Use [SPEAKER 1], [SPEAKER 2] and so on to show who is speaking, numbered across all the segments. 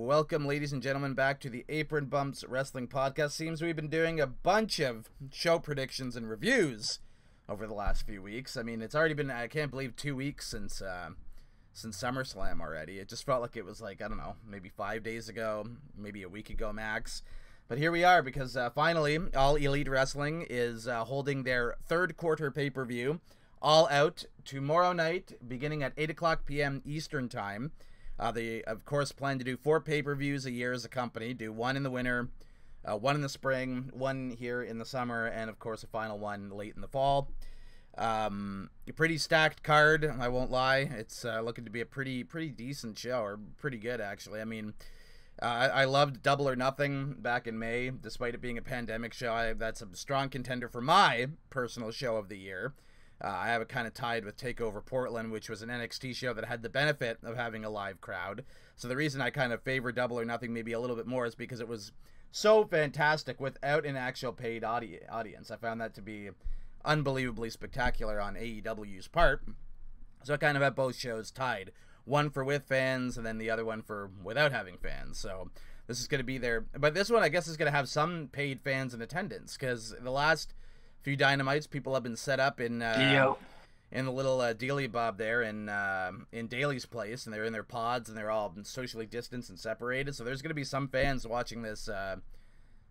[SPEAKER 1] Welcome, ladies and gentlemen, back to the Apron Bumps Wrestling Podcast. Seems we've been doing a bunch of show predictions and reviews over the last few weeks. I mean, it's already been, I can't believe, 2 weeks since SummerSlam already. It just felt like it was like, I don't know, maybe 5 days ago, maybe a week ago max. But here we are, because finally, All Elite Wrestling is holding their third quarter pay-per-view, All Out, tomorrow night, beginning at 8 o'clock p.m. Eastern Time. They, of course, plan to do 4 pay-per-views a year as a company, do 1 in the winter, 1 in the spring, 1 here in the summer, and, of course, a final 1 late in the fall. A pretty stacked card, I won't lie. It's looking to be a pretty decent show, or pretty good, actually. I mean, I loved Double or Nothing back in May, despite it being a pandemic show. That's a strong contender for my personal show of the year. I have it kind of tied with TakeOver Portland, which was an NXT show that had the benefit of having a live crowd. So the reason I kind of favor Double or Nothing maybe a little bit more is because it was so fantastic without an actual paid audience. I found that to be unbelievably spectacular on AEW's part. So I kind of have both shows tied. One for with fans, and then the other one for without having fans. So this is going to be there. But this one, I guess, is going to have some paid fans in attendance, because the last few Dynamites, people have been set up in the little dealy bob there in Daly's place, and they're in their pods, and they're all socially distanced and separated. So there's going to be some fans watching this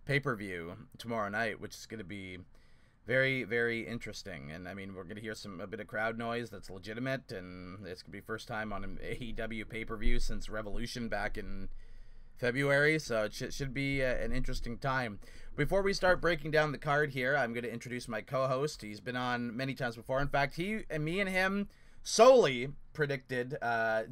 [SPEAKER 1] pay-per-view tomorrow night, which is going to be very, very interesting. And I mean, we're going to hear a bit of crowd noise that's legitimate, and it's going to be first time on an AEW pay-per-view since Revolution back in February, so it should be an interesting time. Before we start breaking down the card here, I'm going to introduce my co-host. He's been on many times before. In fact, me and him solely predicted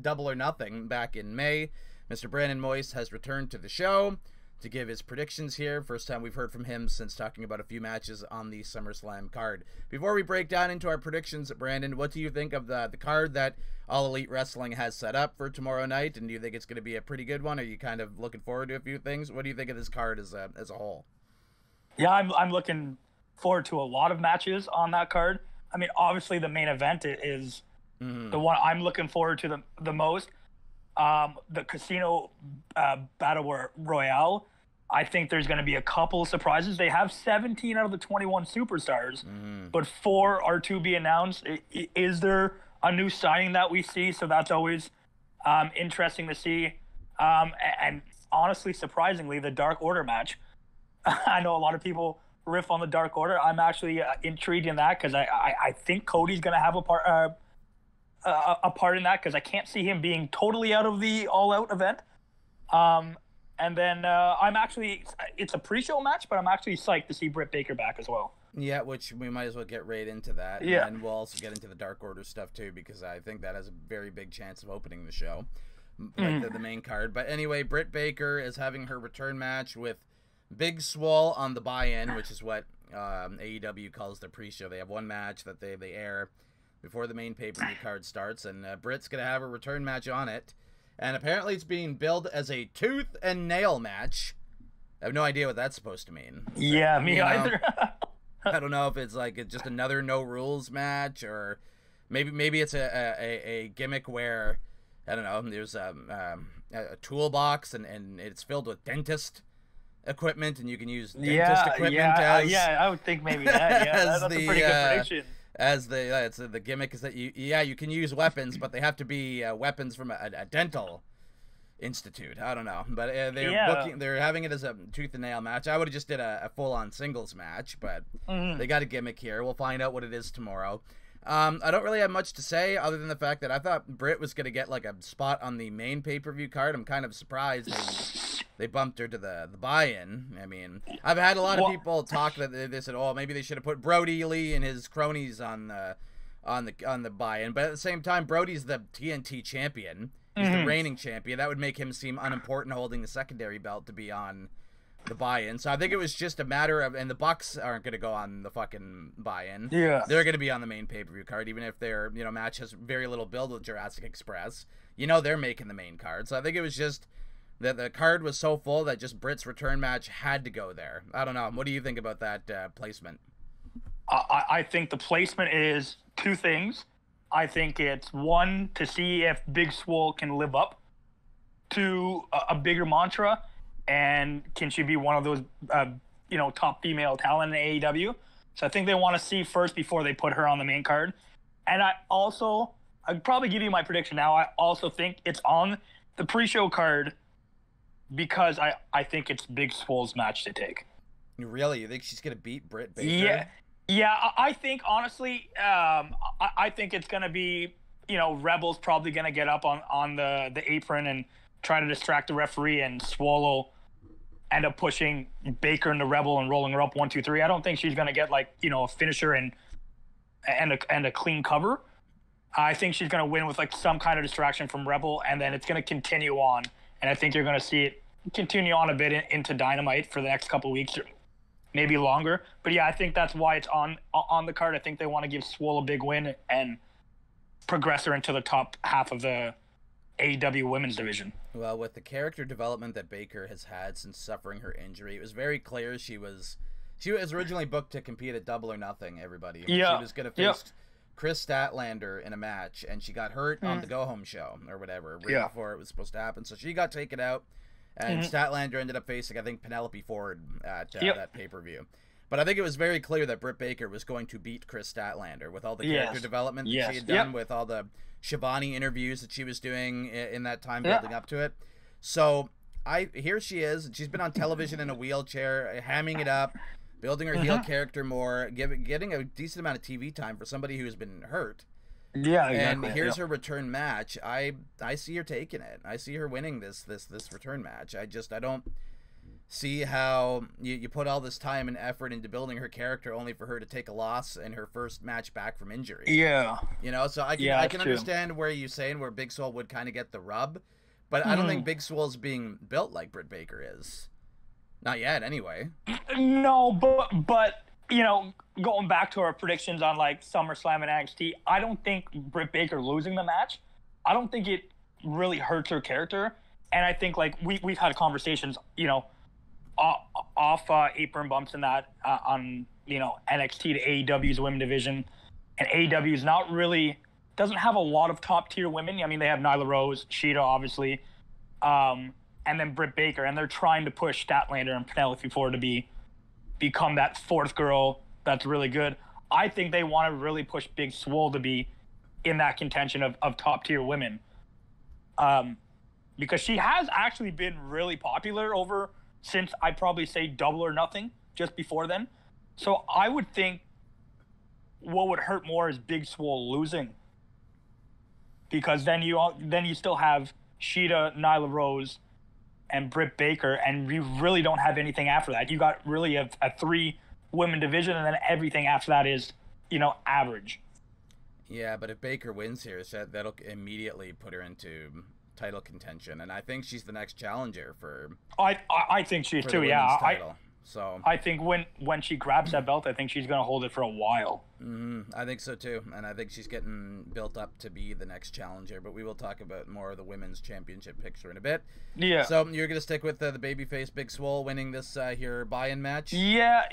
[SPEAKER 1] Double or Nothing back in May. Mr. Brandon Moyes has returned to the show to give his predictions here. First time we've heard from him since talking about a few matches on the SummerSlam card. Before we break down into our predictions, Brandon, what do you think of the card that All Elite Wrestling has set up for tomorrow night? And do you think it's going to be a pretty good one? Are you kind of looking forward to a few things? What do you think of this card as a whole?
[SPEAKER 2] Yeah, I'm looking forward to a lot of matches on that card. I mean, obviously the main event is the one I'm looking forward to the most. The Casino Battle Royale. I think there's going to be a couple of surprises. They have 17 out of the 21 superstars, but 4 are to be announced. Is there a new signing that we see? So that's always interesting to see. And honestly, surprisingly, the Dark Order match. I know a lot of people riff on the Dark Order. I'm actually intrigued in that, because I think Cody's going to have a part in that, because I can't see him being totally out of the All Out event. And then I'm actually, it's a pre-show match, but I'm actually psyched to see Britt Baker back as well.
[SPEAKER 1] Yeah, which we might as well get right into that.
[SPEAKER 2] Yeah.
[SPEAKER 1] And we'll also get into the Dark Order stuff too, because I think that has a very big chance of opening the show, like the main card. But anyway, Britt Baker is having her return match with Big Swole on the buy-in, which is what AEW calls their pre-show. They have one match that they air before the main pay-per-view card starts, and Britt's going to have a return match on it. And apparently it's being billed as a tooth and nail match. I have no idea what that's supposed to mean.
[SPEAKER 2] Yeah, me either.
[SPEAKER 1] I don't know if it's like just another no rules match, or maybe it's a gimmick where, I don't know, there's a toolbox and it's filled with dentist equipment, and you can use dentist equipment
[SPEAKER 2] I would think maybe that. Yeah, that's a pretty good prediction.
[SPEAKER 1] As the gimmick is that you can use weapons, but they have to be weapons from a dental institute. I don't know, but they're having it as a tooth and nail match. I would have just did a full-on singles match, but they got a gimmick here. We'll find out what it is tomorrow. I don't really have much to say other than the fact that I thought Britt was going to get like a spot on the main pay-per-view card. I'm kind of surprised they bumped her to the buy-in. I mean, I've had a lot of people talk that they said, oh, maybe they should have put Brody Lee and his cronies on the buy-in. But at the same time, Brody's the TNT champion. He's the reigning champion. That would make him seem unimportant holding the secondary belt to be on the buy-in. So I think it was just a matter of, and the Bucks aren't going to go on the fucking buy-in.
[SPEAKER 2] Yeah.
[SPEAKER 1] They're going to be on the main pay-per-view card, even if their, match has very little build with Jurassic Express. They're making the main card. So I think it was just that the card was so full that just Britt's return match had to go there. I don't know. What do you think about that placement?
[SPEAKER 2] I think the placement is 2 things. I think it's 1, to see if Big Swole can live up to a bigger mantra, and can she be one of those top female talent in AEW? So I think they want to see first before they put her on the main card. And I'd probably give you my prediction now. I also think it's on the pre-show card because I think it's Big Swole's match to take.
[SPEAKER 1] Really? You think she's going to beat Britt Baker?
[SPEAKER 2] Yeah. I think, honestly, I think it's going to be, Rebel's probably going to get up on the apron and try to distract the referee, and Swole end up pushing Baker into Rebel and rolling her up 1, 2, 3. I don't think she's going to get a finisher and a clean cover. I think she's going to win with some kind of distraction from Rebel, and then it's going to continue on. And I think you're going to see it continue on a bit into Dynamite for the next couple of weeks, or maybe longer. But yeah, I think that's why it's on the card. I think they want to give Swole a big win and progress her into the top half of the AEW Women's division.
[SPEAKER 1] Well, with the character development that Baker has had since suffering her injury, it was very clear she was originally booked to compete at Double or Nothing, everybody.
[SPEAKER 2] Yeah.
[SPEAKER 1] She was going to face Chris Statlander in a match, and she got hurt on the go-home show or whatever right before it was supposed to happen. So she got taken out, and Statlander ended up facing, I think, Penelope Ford at that pay-per-view. But I think it was very clear that Britt Baker was going to beat Chris Statlander with all the character development that she had done, with all the Shivani interviews that she was doing in that time building up to it. So here she is. She's been on television in a wheelchair, hamming it up, building her heel character more, getting a decent amount of TV time for somebody who's been hurt.
[SPEAKER 2] Yeah, exactly.
[SPEAKER 1] And here's her return match. I see her taking it. I see her winning this return match. I don't see how you put all this time and effort into building her character only for her to take a loss in her first match back from injury.
[SPEAKER 2] Yeah.
[SPEAKER 1] So I can understand where you're saying where Big Swole would kind of get the rub, but I don't think Big Swole's being built like Britt Baker is. Not yet, anyway.
[SPEAKER 2] No, but going back to our predictions on SummerSlam and NXT, I don't think Britt Baker losing the match, I don't think it really hurts her character. And I think we've had conversations, off apron bumps and that on NXT to AEW's women division, and AEW's doesn't have a lot of top tier women. I mean, they have Nyla Rose, Shida, obviously, and then Britt Baker, and they're trying to push Statlander and Penelope Ford to become that fourth girl that's really good. I think they want to really push Big Swole to be in that contention of top tier women, because she has actually been really popular since I'd probably say Double or Nothing, just before then. So I would think what would hurt more is Big Swole losing, because then you still have Shida, Nyla Rose, and Britt Baker, and you really don't have anything after that. You got really a 3-women division, and then everything after that is average. Yeah,
[SPEAKER 1] but if Baker wins here, that'll immediately put her into title contention, and I think she's the next challenger for.
[SPEAKER 2] I think she is too. Yeah,
[SPEAKER 1] title. So
[SPEAKER 2] I think when she grabs that belt, I think she's gonna hold it for a while.
[SPEAKER 1] I think so too, and I think she's getting built up to be the next challenger. But we will talk about more of the women's championship picture in a bit.
[SPEAKER 2] Yeah.
[SPEAKER 1] So you're gonna stick with the babyface Big Swole winning this here buy-in match?
[SPEAKER 2] Yeah.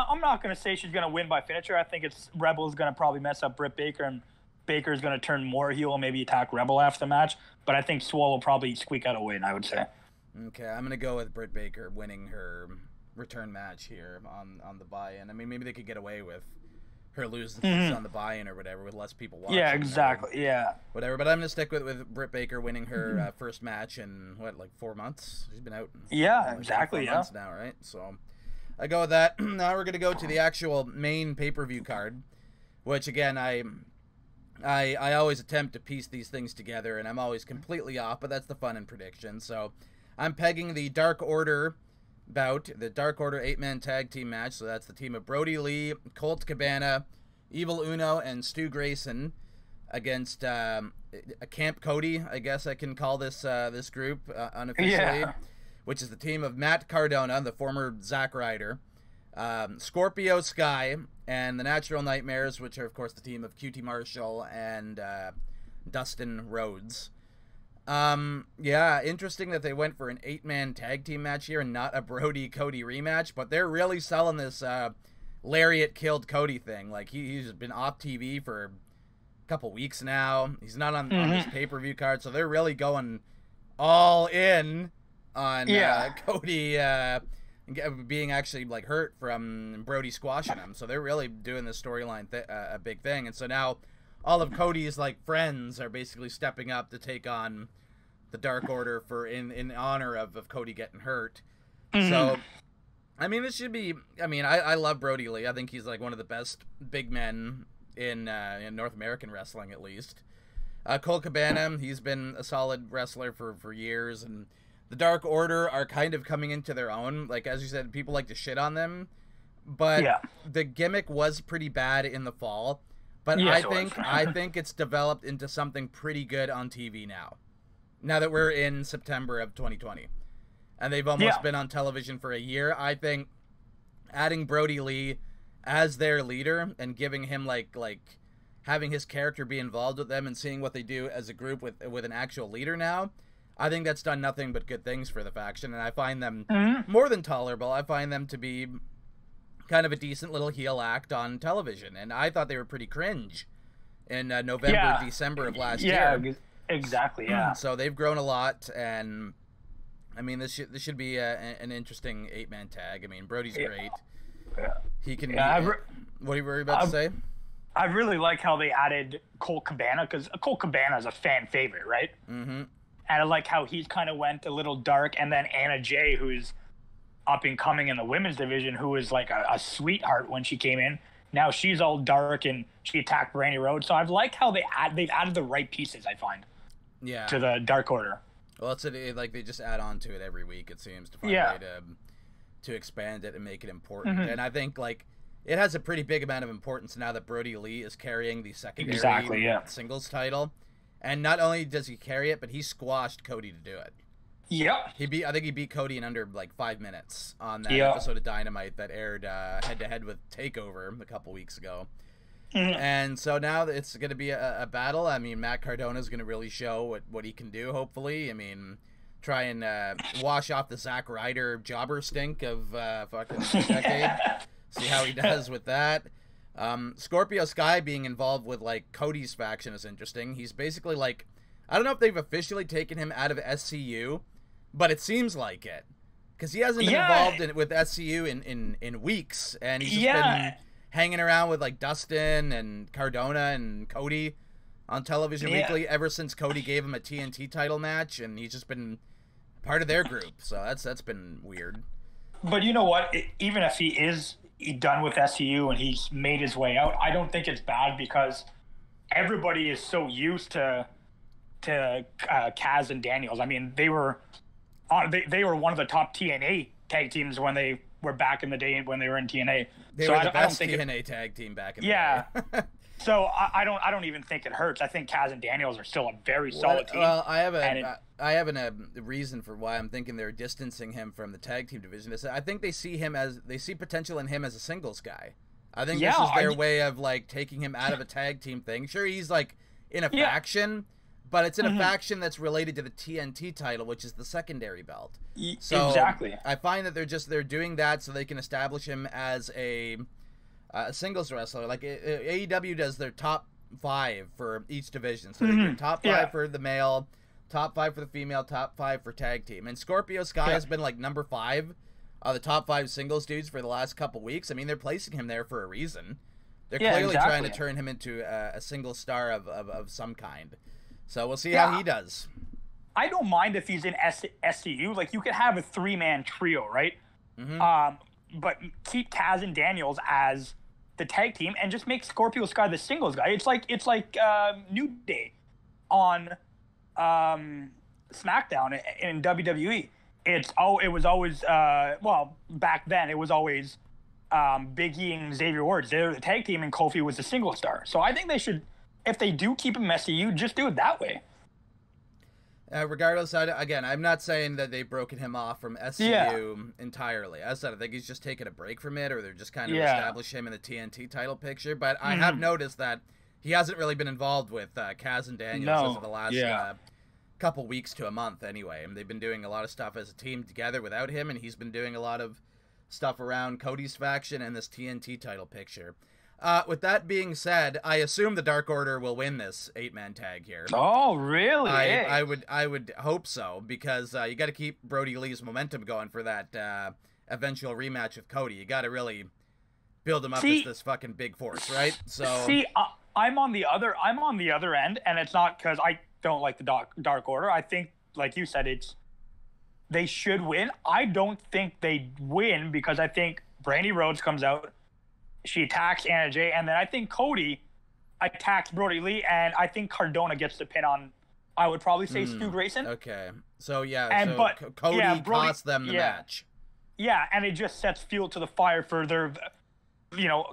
[SPEAKER 2] I'm not gonna say she's gonna win by finisher. I think Rebel's gonna probably mess up Britt Baker, and Baker's going to turn more heel and maybe attack Rebel after the match. But I think Swole will probably squeak out a win, I would say.
[SPEAKER 1] Okay, I'm going to go with Britt Baker winning her return match here on the buy-in. I mean, maybe they could get away with her losing on the buy-in or whatever with less people watching.
[SPEAKER 2] Yeah, exactly,
[SPEAKER 1] Whatever, but I'm going to stick with Britt Baker winning her first match in, 4 months? She's been out.
[SPEAKER 2] Exactly,
[SPEAKER 1] 4 months now, right? So I go with that. Now we're going to go to the actual main pay-per-view card, which, again, I always attempt to piece these things together, and I'm always completely off, but that's the fun in prediction. So I'm pegging the Dark Order bout, the Dark Order 8-man tag team match. So that's the team of Brody Lee, Colt Cabana, Evil Uno, and Stu Grayson against Camp Cody, I guess I can call this group unofficially, which is the team of Matt Cardona, the former Zack Ryder, Scorpio Sky, and the Natural Nightmares, which are, of course, the team of QT Marshall and Dustin Rhodes. Interesting that they went for an 8-man tag team match here and not a Brody-Cody rematch, but they're really selling this Lariat killed Cody thing. Like, he's been off TV for a couple weeks now. He's not on this pay-per-view card, so they're really going all in on Cody being actually like hurt from Brody squashing him. So they're really doing this storyline a big thing. And so now all of Cody's like friends are basically stepping up to take on the Dark Order for in honor of Cody getting hurt. So I mean, this should be. I mean, I love Brody Lee. I think he's like one of the best big men in North American wrestling, at least. Colt Cabana, he's been a solid wrestler for years, and the Dark Order are kind of coming into their own. Like, as you said, people like to shit on them, but the gimmick was pretty bad in the fall. But I think it's developed into something pretty good on TV now. Now that we're in September of 2020. And they've almost been on television for a year. I think adding Brody Lee as their leader and giving him like having his character be involved with them and seeing what they do as a group with an actual leader now, I think that's done nothing but good things for the faction, and I find them more than tolerable. I find them to be kind of a decent little heel act on television, and I thought they were pretty cringe in November, December of last year.
[SPEAKER 2] Yeah, exactly. Yeah.
[SPEAKER 1] So they've grown a lot, and I mean, this should be an interesting 8-man tag. I mean, Brody's great.
[SPEAKER 2] Yeah.
[SPEAKER 1] He can. What were you about to say?
[SPEAKER 2] I really like how they added Colt Cabana, because Colt Cabana is a fan favorite, right? Mm-hmm. And I like how he kind of went a little dark, and then Anna Jay, who's up and coming in the women's division, who was like a sweetheart when she came in. Now she's all dark, and she attacked Brandy Rhodes. So I've liked how they've added the right pieces, I find. Yeah. To the Dark Order.
[SPEAKER 1] Well, it's like they just add on to it every week. It seems to find a way to expand it and make it important. And I think like it has a pretty big amount of importance now that Brody Lee is carrying the secondary singles title. And not only does he carry it, but he squashed Cody to do it.
[SPEAKER 2] Yep.
[SPEAKER 1] I think he beat Cody in under like 5 minutes on that episode of Dynamite that aired head to head with Takeover a couple weeks ago. And so now it's going to be a battle. I mean, Matt Cardona is going to really show what he can do, hopefully. I mean, try and wash off the Zack Ryder jobber stink of fucking decade. See how he does with that. Scorpio Sky being involved with, like, Cody's faction is interesting. He's basically, like, I don't know if they've officially taken him out of SCU, but it seems like it. Because he hasn't been involved with SCU in weeks, and he's just been hanging around with like Dustin and Cardona and Cody on television weekly ever since Cody gave him a TNT title match, and he's just been part of their group. So that's been weird.
[SPEAKER 2] But you know what? Even if he is done with SCU and he's made his way out, I don't think it's bad, because everybody is so used to Kaz and Daniels. I mean, they were one of the top TNA tag teams when they were back in the day when they were in TNA.
[SPEAKER 1] They were the best TNA tag team back in the day.
[SPEAKER 2] So I don't even think it hurts. I think Kaz and Daniels are still a very solid team.
[SPEAKER 1] Well, I have a reason for why I'm thinking they're distancing him from the tag team division. I think they see potential in him as a singles guy. I think this is their way of like taking him out of a tag team thing. Sure, he's like in a faction, but it's in a faction that's related to the TNT title, which is the secondary belt. So
[SPEAKER 2] exactly.
[SPEAKER 1] I find that they're doing that so they can establish him as a singles wrestler. Like AEW does their top 5 for each division. So they do top 5 for the male, top 5 for the female, top 5 for tag team. And Scorpio Sky has been like number 5 the top 5 singles dudes for the last couple weeks. I mean, they're placing him there for a reason. They're clearly trying to turn him into a single star of some kind. So we'll see how he does.
[SPEAKER 2] I don't mind if he's in SCU. Like, you could have a 3-man trio, right? But keep Kaz and Daniels as the tag team and just make Scorpio Sky the singles guy. It's like New Day on SmackDown in WWE. It was always back then it was always Big E and Xavier Woods. They were the tag team, and Kofi was the single star. So I think they should, if they do keep him SCU, just do it that way.
[SPEAKER 1] Regardless, again, I'm not saying that they've broken him off from SCU entirely. As I said, I think he's just taking a break from it, or they're just kind of establish him in the TNT title picture. But I have noticed that he hasn't really been involved with Kaz and Daniels over the last couple weeks to a month anyway. And they've been doing a lot of stuff as a team together without him, and he's been doing a lot of stuff around Cody's faction and this TNT title picture. With that being said, I assume the Dark Order will win this 8-man tag here.
[SPEAKER 2] Oh, really?
[SPEAKER 1] I would hope so, because you got to keep Brody Lee's momentum going for that eventual rematch with Cody. You got to really build him up as this fucking big force, right? So
[SPEAKER 2] I'm on the other end, and it's not because I don't like the Dark Order. I think, like you said, they should win. I don't think they win because I think Brandy Rhodes comes out, she attacks Anna Jay, and then I think Cody attacks Brody Lee, and I think Cardona gets the pin on, I would probably say, Stu Grayson.
[SPEAKER 1] Okay. So, yeah, Cody cost them the match.
[SPEAKER 2] Yeah, and it just sets fuel to the fire for their,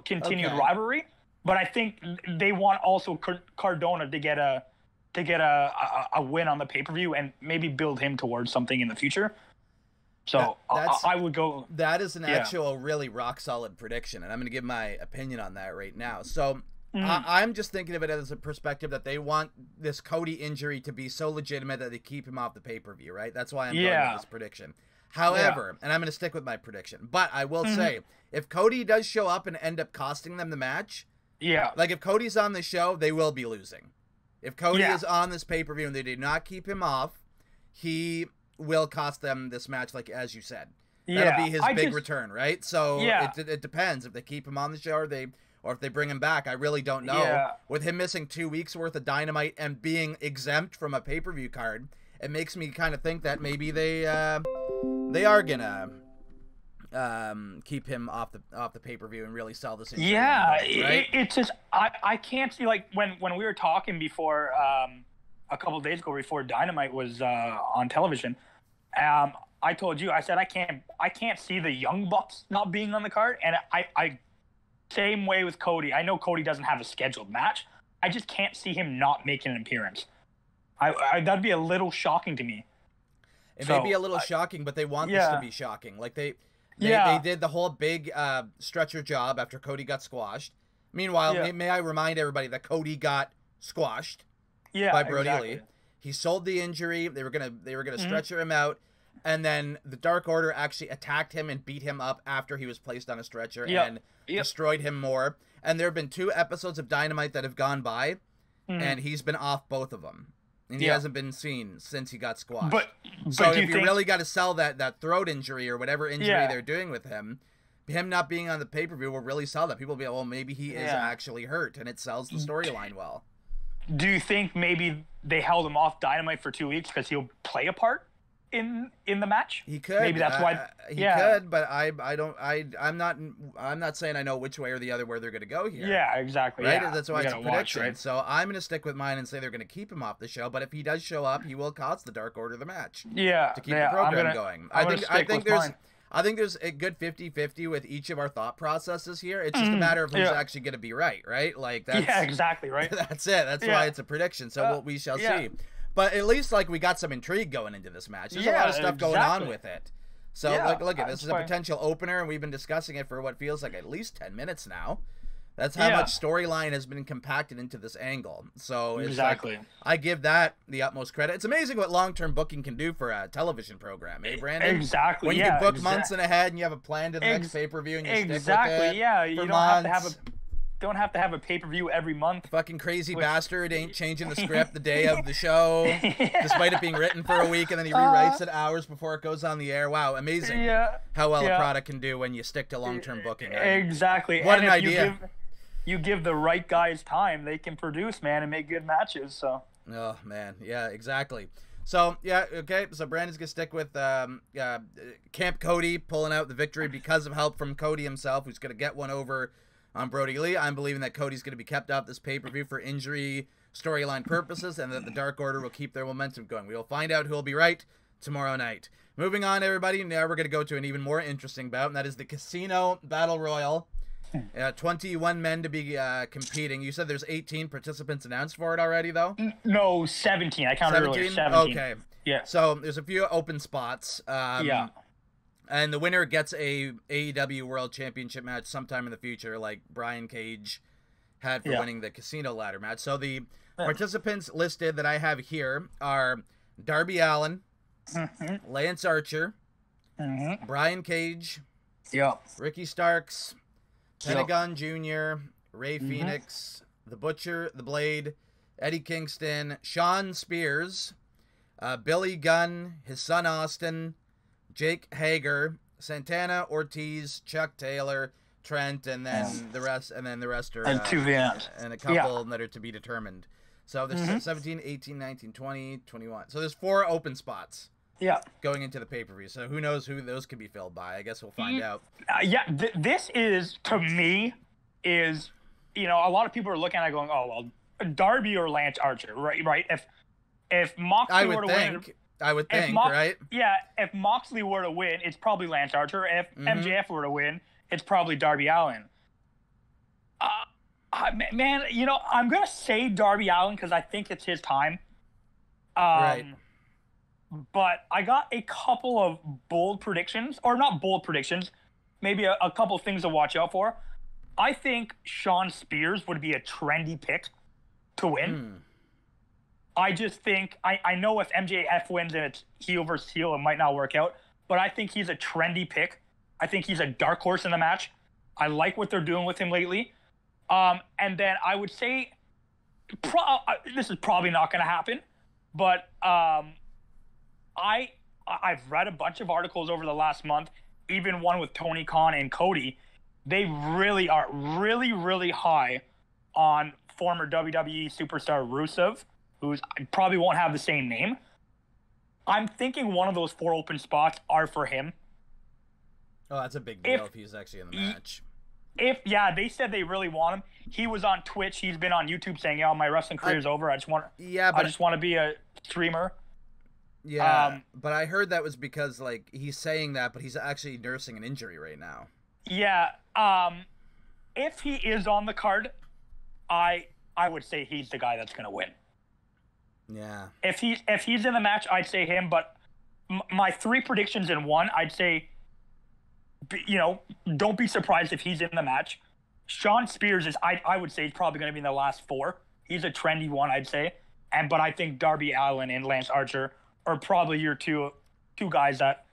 [SPEAKER 2] continued rivalry. But I think they want also Cardona to get a win on the pay-per-view and maybe build him towards something in the future. So I would go.
[SPEAKER 1] That is an actual really rock solid prediction, and I'm going to give my opinion on that right now. So I'm just thinking of it as a perspective that they want this Cody injury to be so legitimate that they keep him off the pay-per-view, right? That's why I'm going with this prediction. However, and I'm going to stick with my prediction, but I will say, if Cody does show up and end up costing them the match, like if Cody's on the show, they will be losing. If Cody is on this pay-per-view and they do not keep him off, he will cost them this match, like as you said. That'll be his big return, right? So it depends if they keep him on the show or if they bring him back. I really don't know. With him missing 2 weeks worth of Dynamite and being exempt from a pay-per-view card, it makes me kind of think that maybe they are gonna keep him off the pay-per-view and really sell this.
[SPEAKER 2] Right? It's just I can't see, like when we were talking before a couple of days ago before Dynamite was on television. I told you, I said I can't see the Young Bucks not being on the card, and I same way with Cody. I know Cody doesn't have a scheduled match. I just can't see him not making an appearance. That'd be a little shocking to me.
[SPEAKER 1] It may be a little shocking, but they want this to be shocking. Like they did the whole big stretcher job after Cody got squashed. Meanwhile, may I remind everybody that Cody got squashed by Brody Lee. He sold the injury. They were gonna stretcher him out, and then the Dark Order actually attacked him and beat him up after he was placed on a stretcher and destroyed him more. And there have been 2 episodes of Dynamite that have gone by, and he's been off both of them. And he hasn't been seen since he got squashed. So if you really got to sell that throat injury or whatever injury they're doing with him not being on the pay-per-view will really sell that. People will be like, well, maybe he is actually hurt, and it sells the storyline well.
[SPEAKER 2] Do you think maybe they held him off Dynamite for 2 weeks because he'll play a part in the match?
[SPEAKER 1] He could.
[SPEAKER 2] Maybe that's why
[SPEAKER 1] he could, but I'm not saying I know which way or the other where they're going to go here.
[SPEAKER 2] Yeah, exactly.
[SPEAKER 1] Right? That's why it's a prediction. Right? So I'm going to stick with mine and say they're going to keep him off the show, but if he does show up, he will cost the Dark Order the match. To keep the program going. I think there's a good 50-50 with each of our thought processes here. It's just a matter of who's actually going to be right? Like that's
[SPEAKER 2] exactly right.
[SPEAKER 1] That's it. That's why it's a prediction. So we shall see. But at least we got some intrigue going into this match. There's a lot of stuff going on with it. So look at this is a potential opener, and we've been discussing it for what feels like at least 10 minutes now. That's how much storyline has been compacted into this angle. So it's I give that the utmost credit. It's amazing what long-term booking can do for a television program, eh, Brandon?
[SPEAKER 2] Exactly.
[SPEAKER 1] When you can book months in ahead and you have a plan to the next pay-per-view and you stick with it.
[SPEAKER 2] You don't have to have a pay-per-view every month.
[SPEAKER 1] Fucking crazy bastard ain't changing the script the day of the show, despite it being written for a week, and then he rewrites it hours before it goes on the air. Wow, amazing how well a product can do when you stick to long-term booking. Right?
[SPEAKER 2] Exactly.
[SPEAKER 1] What an idea.
[SPEAKER 2] You give the right guys time, they can produce, man, and make good matches. So.
[SPEAKER 1] Oh man, yeah, exactly. So okay. So Brandon's gonna stick with Camp Cody pulling out the victory because of help from Cody himself, who's gonna get one over on Brody Lee. I'm believing that Cody's gonna be kept off this pay-per-view for injury storyline purposes, and that the Dark Order will keep their momentum going. We will find out who will be right tomorrow night. Moving on, everybody. Now we're gonna go to an even more interesting bout, and that is the Casino Battle Royale. 21 men to be competing. You said there's 18 participants announced for it already, though?
[SPEAKER 2] No, 17. I counted earlier. 17.
[SPEAKER 1] Okay.
[SPEAKER 2] Yeah.
[SPEAKER 1] So there's a few open spots. And the winner gets a AEW World Championship match sometime in the future, like Brian Cage had for winning the Casino ladder match. So the participants listed that I have here are Darby Allin, Lance Archer, Brian Cage, Ricky Starks, Pentagon Jr., Ray Phoenix, The Butcher, The Blade, Eddie Kingston, Sean Spears, Billy Gunn, his son Austin, Jake Hager, Santana, Ortiz, Chuck Taylor, Trent, and then the rest are
[SPEAKER 2] and two VMs.
[SPEAKER 1] and a couple that are to be determined. So there's 17, 18, 19, 20, 21. So there's 4 open spots.
[SPEAKER 2] Yeah.
[SPEAKER 1] Going into the pay-per-view. So who knows who those could be filled by. I guess we'll find out.
[SPEAKER 2] This is, to me, a lot of people are looking at it going, oh, well, Darby or Lance Archer, right? If Moxley were to win...
[SPEAKER 1] I would think, right?
[SPEAKER 2] Yeah, if Moxley were to win, it's probably Lance Archer. If MJF were to win, it's probably Darby Allin. Man, I'm going to say Darby Allin because I think it's his time.
[SPEAKER 1] Right.
[SPEAKER 2] But I got a couple of bold predictions, or not bold predictions, maybe a couple things to watch out for. I think Sean Spears would be a trendy pick to win. I just think, I know if MJF wins and it's heel versus heel, it might not work out, but I think he's a trendy pick. I think he's a dark horse in the match. I like what they're doing with him lately. And then I would say, this is probably not going to happen, but I've read a bunch of articles over the last month, even one with Tony Khan and Cody. They really are really, really high on former WWE superstar Rusev, who's probably won't have the same name. I'm thinking one of those 4 open spots are for him.
[SPEAKER 1] Oh, that's a big deal if he's actually in the match.
[SPEAKER 2] They said they really want him. He was on Twitch. He's been on YouTube saying, my wrestling career's over. I just want to be a streamer.
[SPEAKER 1] Yeah, but I heard that was because, like, he's saying that, but he's actually nursing an injury right now.
[SPEAKER 2] Yeah, if he is on the card, I would say he's the guy that's going to win.
[SPEAKER 1] Yeah.
[SPEAKER 2] If he's in the match, I'd say him, but my 3 predictions in one, I'd say, don't be surprised if he's in the match. Sean Spears is, I would say, he's probably going to be in the last 4. He's a trendy one, I'd say. But I think Darby Allin and Lance Archer are probably your two guys that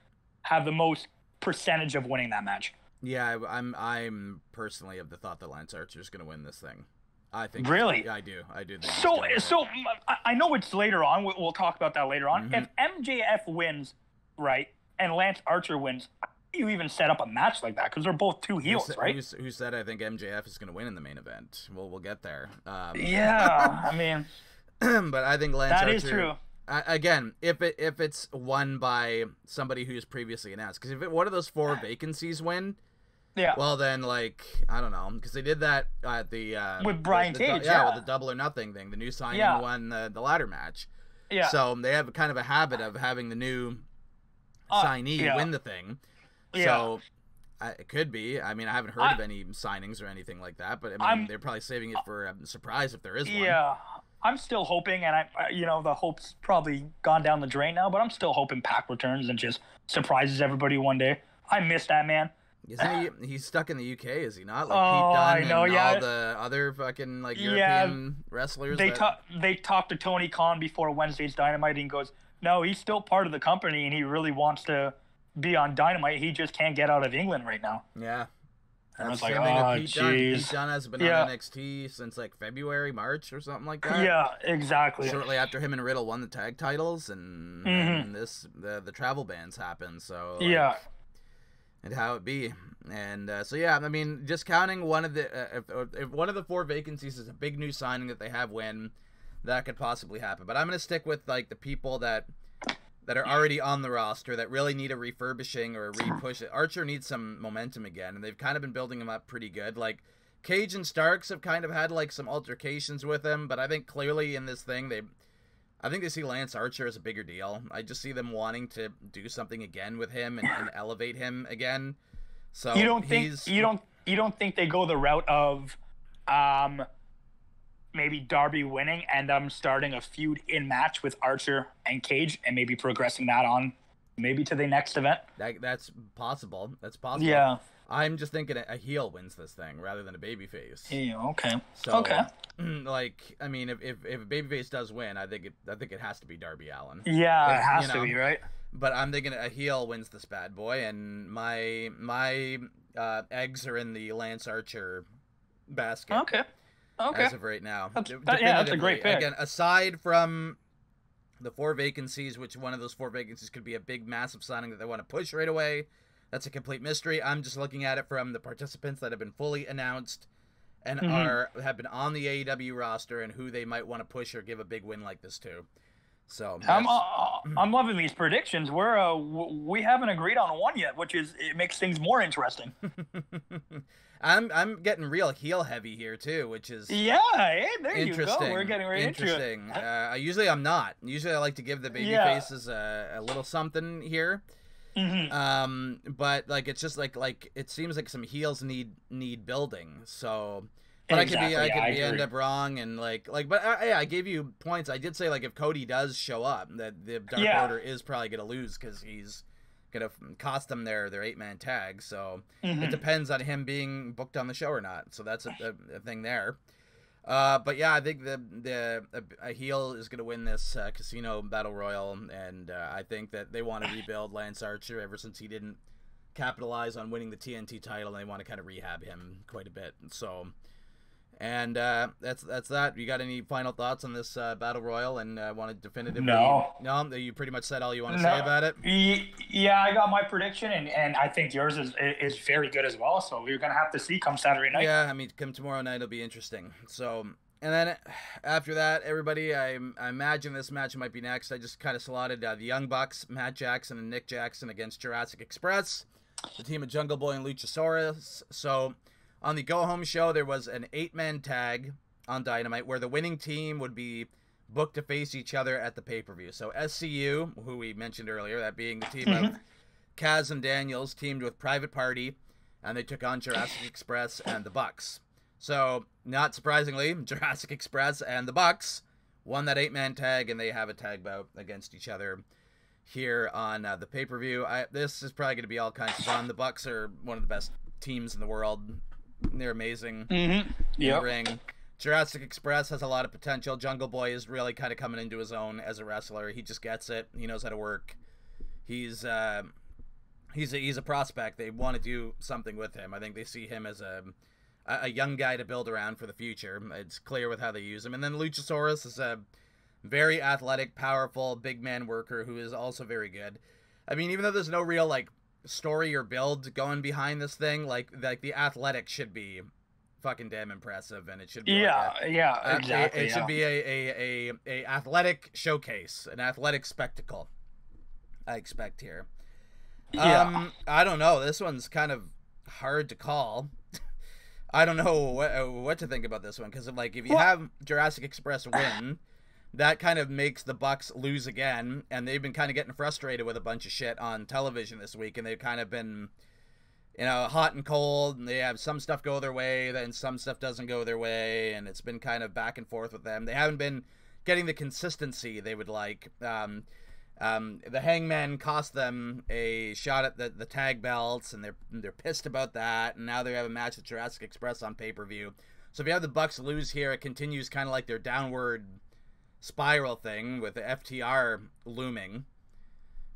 [SPEAKER 2] have the most percentage of winning that match.
[SPEAKER 1] Yeah, I'm personally of the thought that Lance Archer is going to win this thing. I think.
[SPEAKER 2] Really?
[SPEAKER 1] I do. Think
[SPEAKER 2] so I know it's later on. We'll talk about that later on. If MJF wins, right, and Lance Archer wins, how do you even set up a match like that? Because they're both 2 heels, right?
[SPEAKER 1] Who said I think MJF is going to win in the main event? We'll get there.
[SPEAKER 2] Yeah, I mean,
[SPEAKER 1] but I think Lance Archer.
[SPEAKER 2] That is true.
[SPEAKER 1] Again, if it's won by somebody who's previously announced, because if one of those 4 vacancies win, well then, like, I don't know, because they did that at the
[SPEAKER 2] with Brian Cage,
[SPEAKER 1] with the Double or Nothing thing. The new signing won the ladder match. Yeah. So they have kind of a habit of having the new signee win the thing. Yeah. So it could be. I mean, I haven't heard of any signings or anything like that, but I mean, they're probably saving it for a surprise if there is one.
[SPEAKER 2] Yeah. I'm still hoping, and the hope's probably gone down the drain now, but I'm still hoping Pac returns and just surprises everybody one day. I miss that man.
[SPEAKER 1] Isn't he's stuck in the UK, is he not? Like Pete Dunne and all the other fucking European wrestlers.
[SPEAKER 2] They talked to Tony Khan before Wednesday's Dynamite, and he goes, no, he's still part of the company, and he really wants to be on Dynamite. He just can't get out of England right now.
[SPEAKER 1] Yeah.
[SPEAKER 2] And I was like, oh,
[SPEAKER 1] Pete Dunne hasn't been on NXT since like February, March, or something like that.
[SPEAKER 2] Yeah, exactly.
[SPEAKER 1] Shortly after him and Riddle won the tag titles, and the travel bans happened. So and how it be, and I mean, just counting one of the if one of the 4 vacancies is a big new signing that they have win, that could possibly happen. But I'm gonna stick with like the people that are already on the roster that really need a refurbishing or a repush. Archer needs some momentum again, and they've kind of been building him up pretty good. Like, Cage and Starks have kind of had like some altercations with him, but I think clearly in this thing I think they see Lance Archer as a bigger deal. I just see them wanting to do something again with him and elevate him again. So
[SPEAKER 2] you don't think they go the route of maybe Darby winning and starting a feud in match with Archer and Cage and maybe progressing that on maybe to the next event?
[SPEAKER 1] That's possible.
[SPEAKER 2] Yeah.
[SPEAKER 1] I'm just thinking a heel wins this thing rather than a babyface.
[SPEAKER 2] Yeah, okay.
[SPEAKER 1] So,
[SPEAKER 2] okay.
[SPEAKER 1] Like, I mean, if a babyface does win, I think it has to be Darby Allin.
[SPEAKER 2] Yeah, it has to be, right?
[SPEAKER 1] But I'm thinking a heel wins this bad boy, and my eggs are in the Lance Archer basket.
[SPEAKER 2] Okay.
[SPEAKER 1] As of right now.
[SPEAKER 2] That's a great pick.
[SPEAKER 1] Again, aside from the 4 vacancies, which one of those 4 vacancies could be a big, massive signing that they want to push right away, that's a complete mystery. I'm just looking at it from the participants that have been fully announced and have been on the AEW roster and who they might want to push or give a big win like this to. So
[SPEAKER 2] I'm loving these predictions. We haven't agreed on one yet, which it makes things more interesting.
[SPEAKER 1] I'm getting real heel heavy here too, which is
[SPEAKER 2] there you go. We're getting right
[SPEAKER 1] interesting.
[SPEAKER 2] Into it.
[SPEAKER 1] Usually I'm not. Usually I like to give the baby faces a little something here. But like it's just like it seems like some heels need building. So, but exactly, I could end up wrong and but I gave you points. I did say like if Cody does show up, that the Dark Order is probably gonna lose because he's gonna cost them their 8-man tag. So it depends on him being booked on the show or not. So that's a thing there. But yeah, I think a heel is gonna win this Casino Battle Royale, and I think that they want to rebuild Lance Archer ever since he didn't capitalize on winning the TNT title, and they want to kind of rehab him quite a bit. So. And that's that. You got any final thoughts on this Battle Royal and want to definitively? No, you pretty much said all you want to say about it.
[SPEAKER 2] Yeah, I got my prediction, and I think yours is very good as well. So we're gonna have to see come Saturday night.
[SPEAKER 1] Yeah, I mean, come tomorrow night, it'll be interesting. So, and then after that, everybody, I imagine this match might be next. I just kind of slotted the Young Bucks, Matt Jackson and Nick Jackson against Jurassic Express, the team of Jungle Boy and Luchasaurus. So. On the go-home show, there was an 8-man tag on Dynamite where the winning team would be booked to face each other at the pay-per-view. So SCU, who we mentioned earlier, that being the team of Kaz and Daniels, teamed with Private Party, and they took on Jurassic Express and the Bucks. So, not surprisingly, Jurassic Express and the Bucks won that 8-man tag, and they have a tag bout against each other here on the pay-per-view. This is probably going to be all kinds of fun. The Bucks are one of the best teams in the world. They're amazing in the ring. Jurassic Express has a lot of potential. Jungle Boy is really kind of coming into his own as a wrestler. He just gets it. He knows how to work. He's a prospect. They want to do something with him. I think they see him as a young guy to build around for the future. It's clear with how they use him. And then Luchasaurus is a very athletic, powerful, big man worker who is also very good. I mean, even though there's no real story or build going behind this thing, like the athletics should be fucking damn impressive, and it should be exactly. It should be a athletic showcase, an athletic spectacle. I expect here. I don't know. This one's kind of hard to call. I don't know what to think about this one because if you have Jurassic Express win. That kind of makes the Bucks lose again, and they've been kind of getting frustrated with a bunch of shit on television this week, and they've kind of been, hot and cold, and they have some stuff go their way, then some stuff doesn't go their way, and it's been kind of back and forth with them. They haven't been getting the consistency they would like. The Hangman cost them a shot at the tag belts, and they're pissed about that, and now they have a match with Jurassic Express on pay-per-view. So if you have the Bucks lose here, it continues kind of like their downward spiral thing with the FTR looming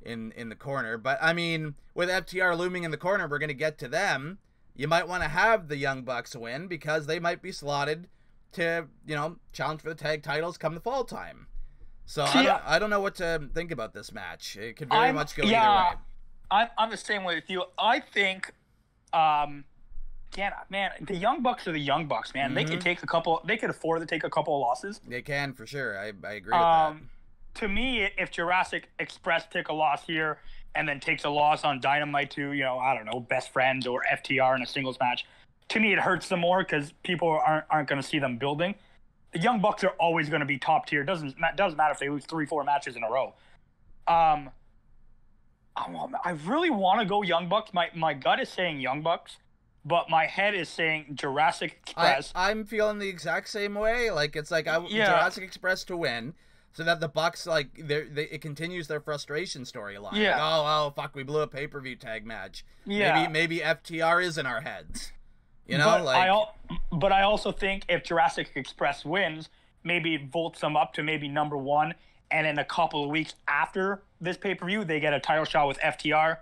[SPEAKER 1] in the corner. But I mean, with FTR looming in the corner, we're going to get to them. You might want to have the Young Bucks win because they might be slotted to, challenge for the tag titles come the fall time. So I don't know what to think about this match. It could very much go either way.
[SPEAKER 2] I'm the same way with you. I think man, the Young Bucks are the Young Bucks, man. They can take they could afford to take a couple of losses.
[SPEAKER 1] They can, for sure. I agree with that.
[SPEAKER 2] To me, if Jurassic Express take a loss here and then takes a loss on Dynamite to, I don't know, Best Friends or FTR in a singles match, to me it hurts them more because people aren't going to see them building. The Young Bucks are always going to be top tier. Doesn't matter if they lose 3-4 matches in a row. I really want to go Young Bucks. My gut is saying Young Bucks. But my head is saying Jurassic Express.
[SPEAKER 1] I'm feeling the exact same way. Jurassic Express to win, so that the Bucks it continues their frustration storyline.
[SPEAKER 2] Yeah.
[SPEAKER 1] Oh fuck, we blew a pay-per-view tag match. Yeah. Maybe FTR is in our heads.
[SPEAKER 2] But I also think if Jurassic Express wins, maybe it vaults them up to maybe number 1, and in a couple of weeks after this pay-per-view, they get a title shot with FTR.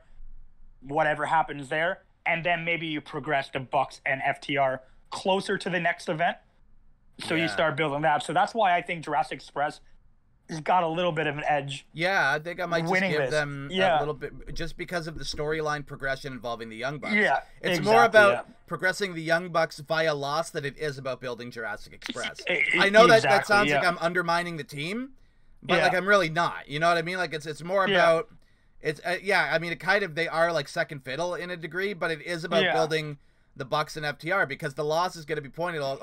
[SPEAKER 2] Whatever happens there. And then maybe you progress the Bucks and FTR closer to the next event. So you start building that. So that's why I think Jurassic Express has got a little bit of an edge.
[SPEAKER 1] Yeah, I think I might just give them a little bit, just because of the storyline progression involving the Young Bucks.
[SPEAKER 2] Yeah,
[SPEAKER 1] it's more about progressing the Young Bucks via loss than it is about building Jurassic Express. I know that sounds like I'm undermining the team, but like I'm really not. You know what I mean? Like it's more about it's I mean, it kind of, they are like second fiddle in a degree, but it is about building the Bucks and FTR, because the loss is going to be pointed at,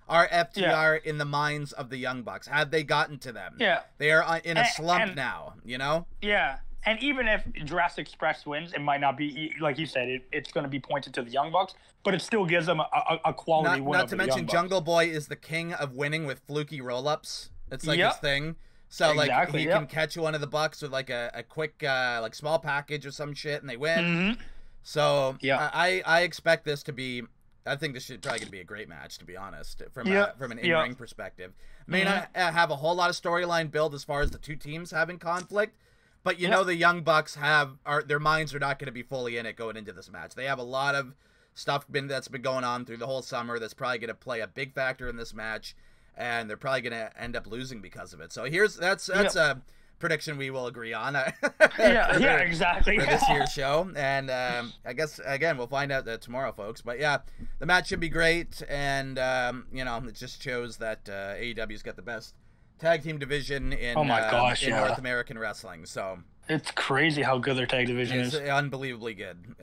[SPEAKER 1] are FTR in the minds of the Young Bucks? Have they gotten to them? Yeah. They are in a slump now, you know?
[SPEAKER 2] Yeah. And even if Jurassic Express wins, it might not be, like you said, it's going to be pointed to the Young Bucks, but it still gives them a quality win.
[SPEAKER 1] Not to mention, Jungle Boy is the king of winning with fluky roll-ups. It's like his thing. So, like, he can catch one of the Bucks with, like, a quick, like, small package or some shit, and they win. Mm-hmm. So, I expect this to be... I think this should probably going to be a great match, to be honest, from an in-ring perspective. May not have a whole lot of storyline build as far as the two teams having conflict, but you know the Young Bucks their minds are not going to be fully in it going into this match. They have a lot of stuff that's been going on through the whole summer that's probably going to play a big factor in this match, and they're probably going to end up losing because of it. So that's a prediction we will agree on.
[SPEAKER 2] Exactly.
[SPEAKER 1] For this year's show, and I guess again we'll find out tomorrow, folks. But yeah, the match should be great, and you know, it just shows that AEW's got the best tag team division in North American wrestling. So
[SPEAKER 2] it's crazy how good their tag division is.
[SPEAKER 1] Unbelievably good.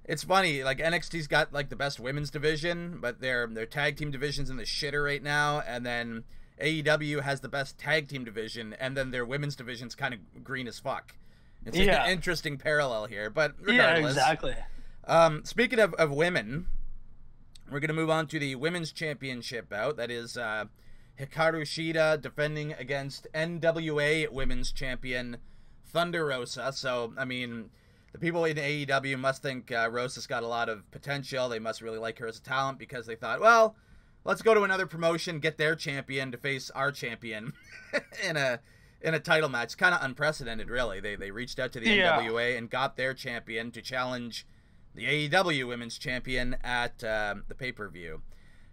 [SPEAKER 1] It's funny, like NXT's got like the best women's division, but their tag team division's in the shitter right now, and then AEW has the best tag team division, and then their women's division's kind of green as fuck. It's an interesting parallel here, but regardless.
[SPEAKER 2] Yeah, exactly.
[SPEAKER 1] Speaking of women, we're going to move on to the Women's Championship bout. That is Hikaru Shida defending against NWA Women's Champion Thunder Rosa. So, I mean, the people in AEW must think Rosa's got a lot of potential. They must really like her as a talent, because they thought, well, let's go to another promotion, get their champion to face our champion in a title match. Kind of unprecedented, really. They reached out to the NWA and got their champion to challenge the AEW Women's Champion at the pay-per-view.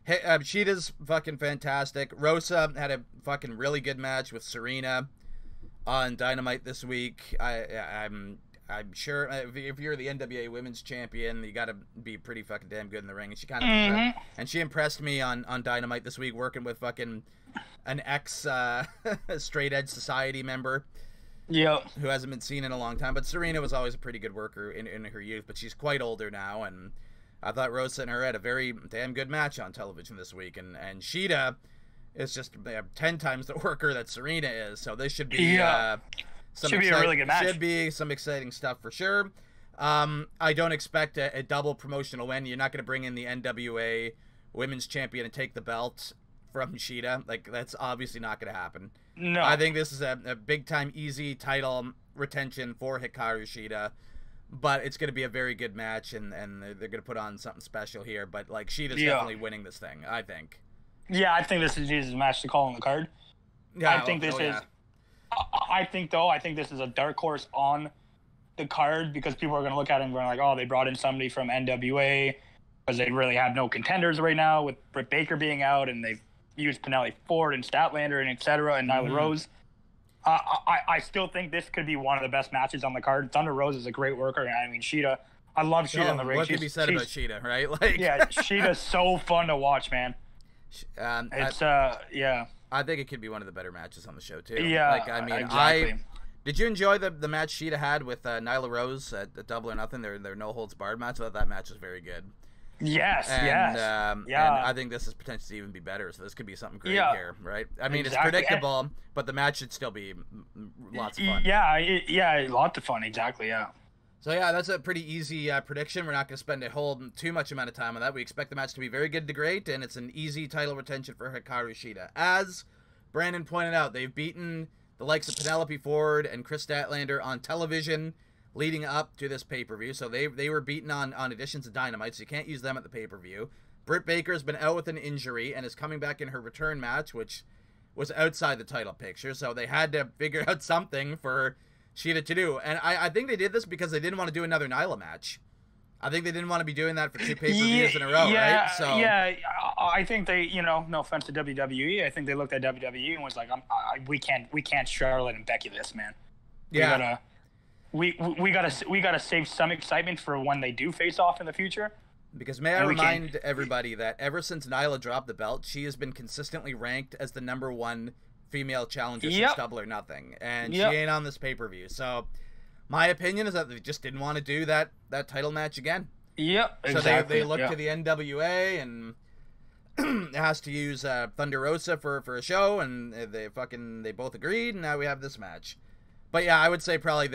[SPEAKER 1] Shida's fucking fantastic. Rosa had a fucking really good match with Serena on Dynamite this week. I'm sure if you're the NWA Women's Champion, you got to be pretty fucking damn good in the ring. And she kind of she impressed me on Dynamite this week, working with fucking an ex Straight Edge Society member, who hasn't been seen in a long time. But Serena was always a pretty good worker in her youth, but she's quite older now. And I thought Rosa and her had a very damn good match on television this week. And Shida is just 10 times the worker that Serena is. So this should be
[SPEAKER 2] should be a really good match.
[SPEAKER 1] Should be some exciting stuff for sure. I don't expect a double promotional win. You're not going to bring in the NWA Women's Champion and take the belt from Shida. Like, that's obviously not going to happen. No. I think this is a big-time, easy title retention for Hikaru Shida. But it's going to be a very good match, and they're going to put on something special here. But, like, Shida's definitely winning this thing, I think.
[SPEAKER 2] Yeah, I think this is Jesus' match to call on the card. Yeah, I think this is... I think this is a dark horse on the card, because people are going to look at it and going like, oh, they brought in somebody from NWA because they really have no contenders right now with Britt Baker being out, and they've used Penelope Ford and Statlander and etc. and Nyla Rose. I still think this could be one of the best matches on the card. Thunder Rose is a great worker, and I mean, Shida, I love Shida in the ring.
[SPEAKER 1] What can be said about Shida, right? Like,
[SPEAKER 2] Shida's so fun to watch, man.
[SPEAKER 1] I think it could be one of the better matches on the show too.
[SPEAKER 2] Yeah,
[SPEAKER 1] like, I mean, exactly. Did you enjoy the match Shida had with Nyla Rose at Double or Nothing? Their no holds barred match. I thought that match was very good.
[SPEAKER 2] Yes,
[SPEAKER 1] and I think this is potentially to even be better. So this could be something great here, right? I mean, it's predictable, but the match should still be lots of fun.
[SPEAKER 2] Yeah, lots of fun. Exactly. Yeah.
[SPEAKER 1] So yeah, that's a pretty easy prediction. We're not going to spend too much amount of time on that. We expect the match to be very good to great, and it's an easy title retention for Hikaru Shida. As Brandon pointed out, they've beaten the likes of Penelope Ford and Chris Statlander on television leading up to this pay-per-view. So they were beaten on editions of Dynamite, so you can't use them at the pay-per-view. Britt Baker's been out with an injury and is coming back in her return match, which was outside the title picture. So they had to figure out something for Shida to do. And I think they did this because they didn't want to do another Nyla match. I think they didn't want to be doing that for 2 pay-per-views in a row, right? So
[SPEAKER 2] yeah, I think they, no offense to WWE, I think they looked at WWE and was like, we can't Charlotte and Becky this, man. We gotta save some excitement for when they do face off in the future.
[SPEAKER 1] Because may I remind everybody that ever since Nyla dropped the belt, she has been consistently ranked as the #1 female challenger since Double or Nothing, and she ain't on this pay-per-view. So my opinion is that they just didn't want to do that title match again.
[SPEAKER 2] Yep,
[SPEAKER 1] exactly. So they looked to the NWA and has to use Thunder Rosa for a show, and they both agreed, and now we have this match. But yeah, I would say probably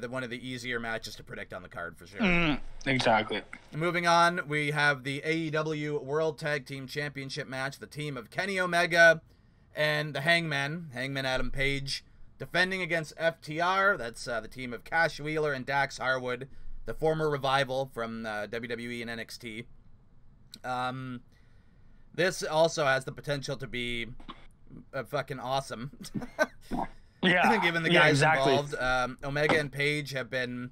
[SPEAKER 1] one of the easier matches to predict on the card for sure.
[SPEAKER 2] Exactly.
[SPEAKER 1] Moving on, we have the AEW World Tag Team Championship match. The team of Kenny Omega and the Hangman Adam Page, defending against FTR. That's the team of Cash Wheeler and Dax Harwood, the former Revival from WWE and NXT. This also has the potential to be fucking awesome.
[SPEAKER 2] Yeah,
[SPEAKER 1] given the guys involved. Omega and Page have been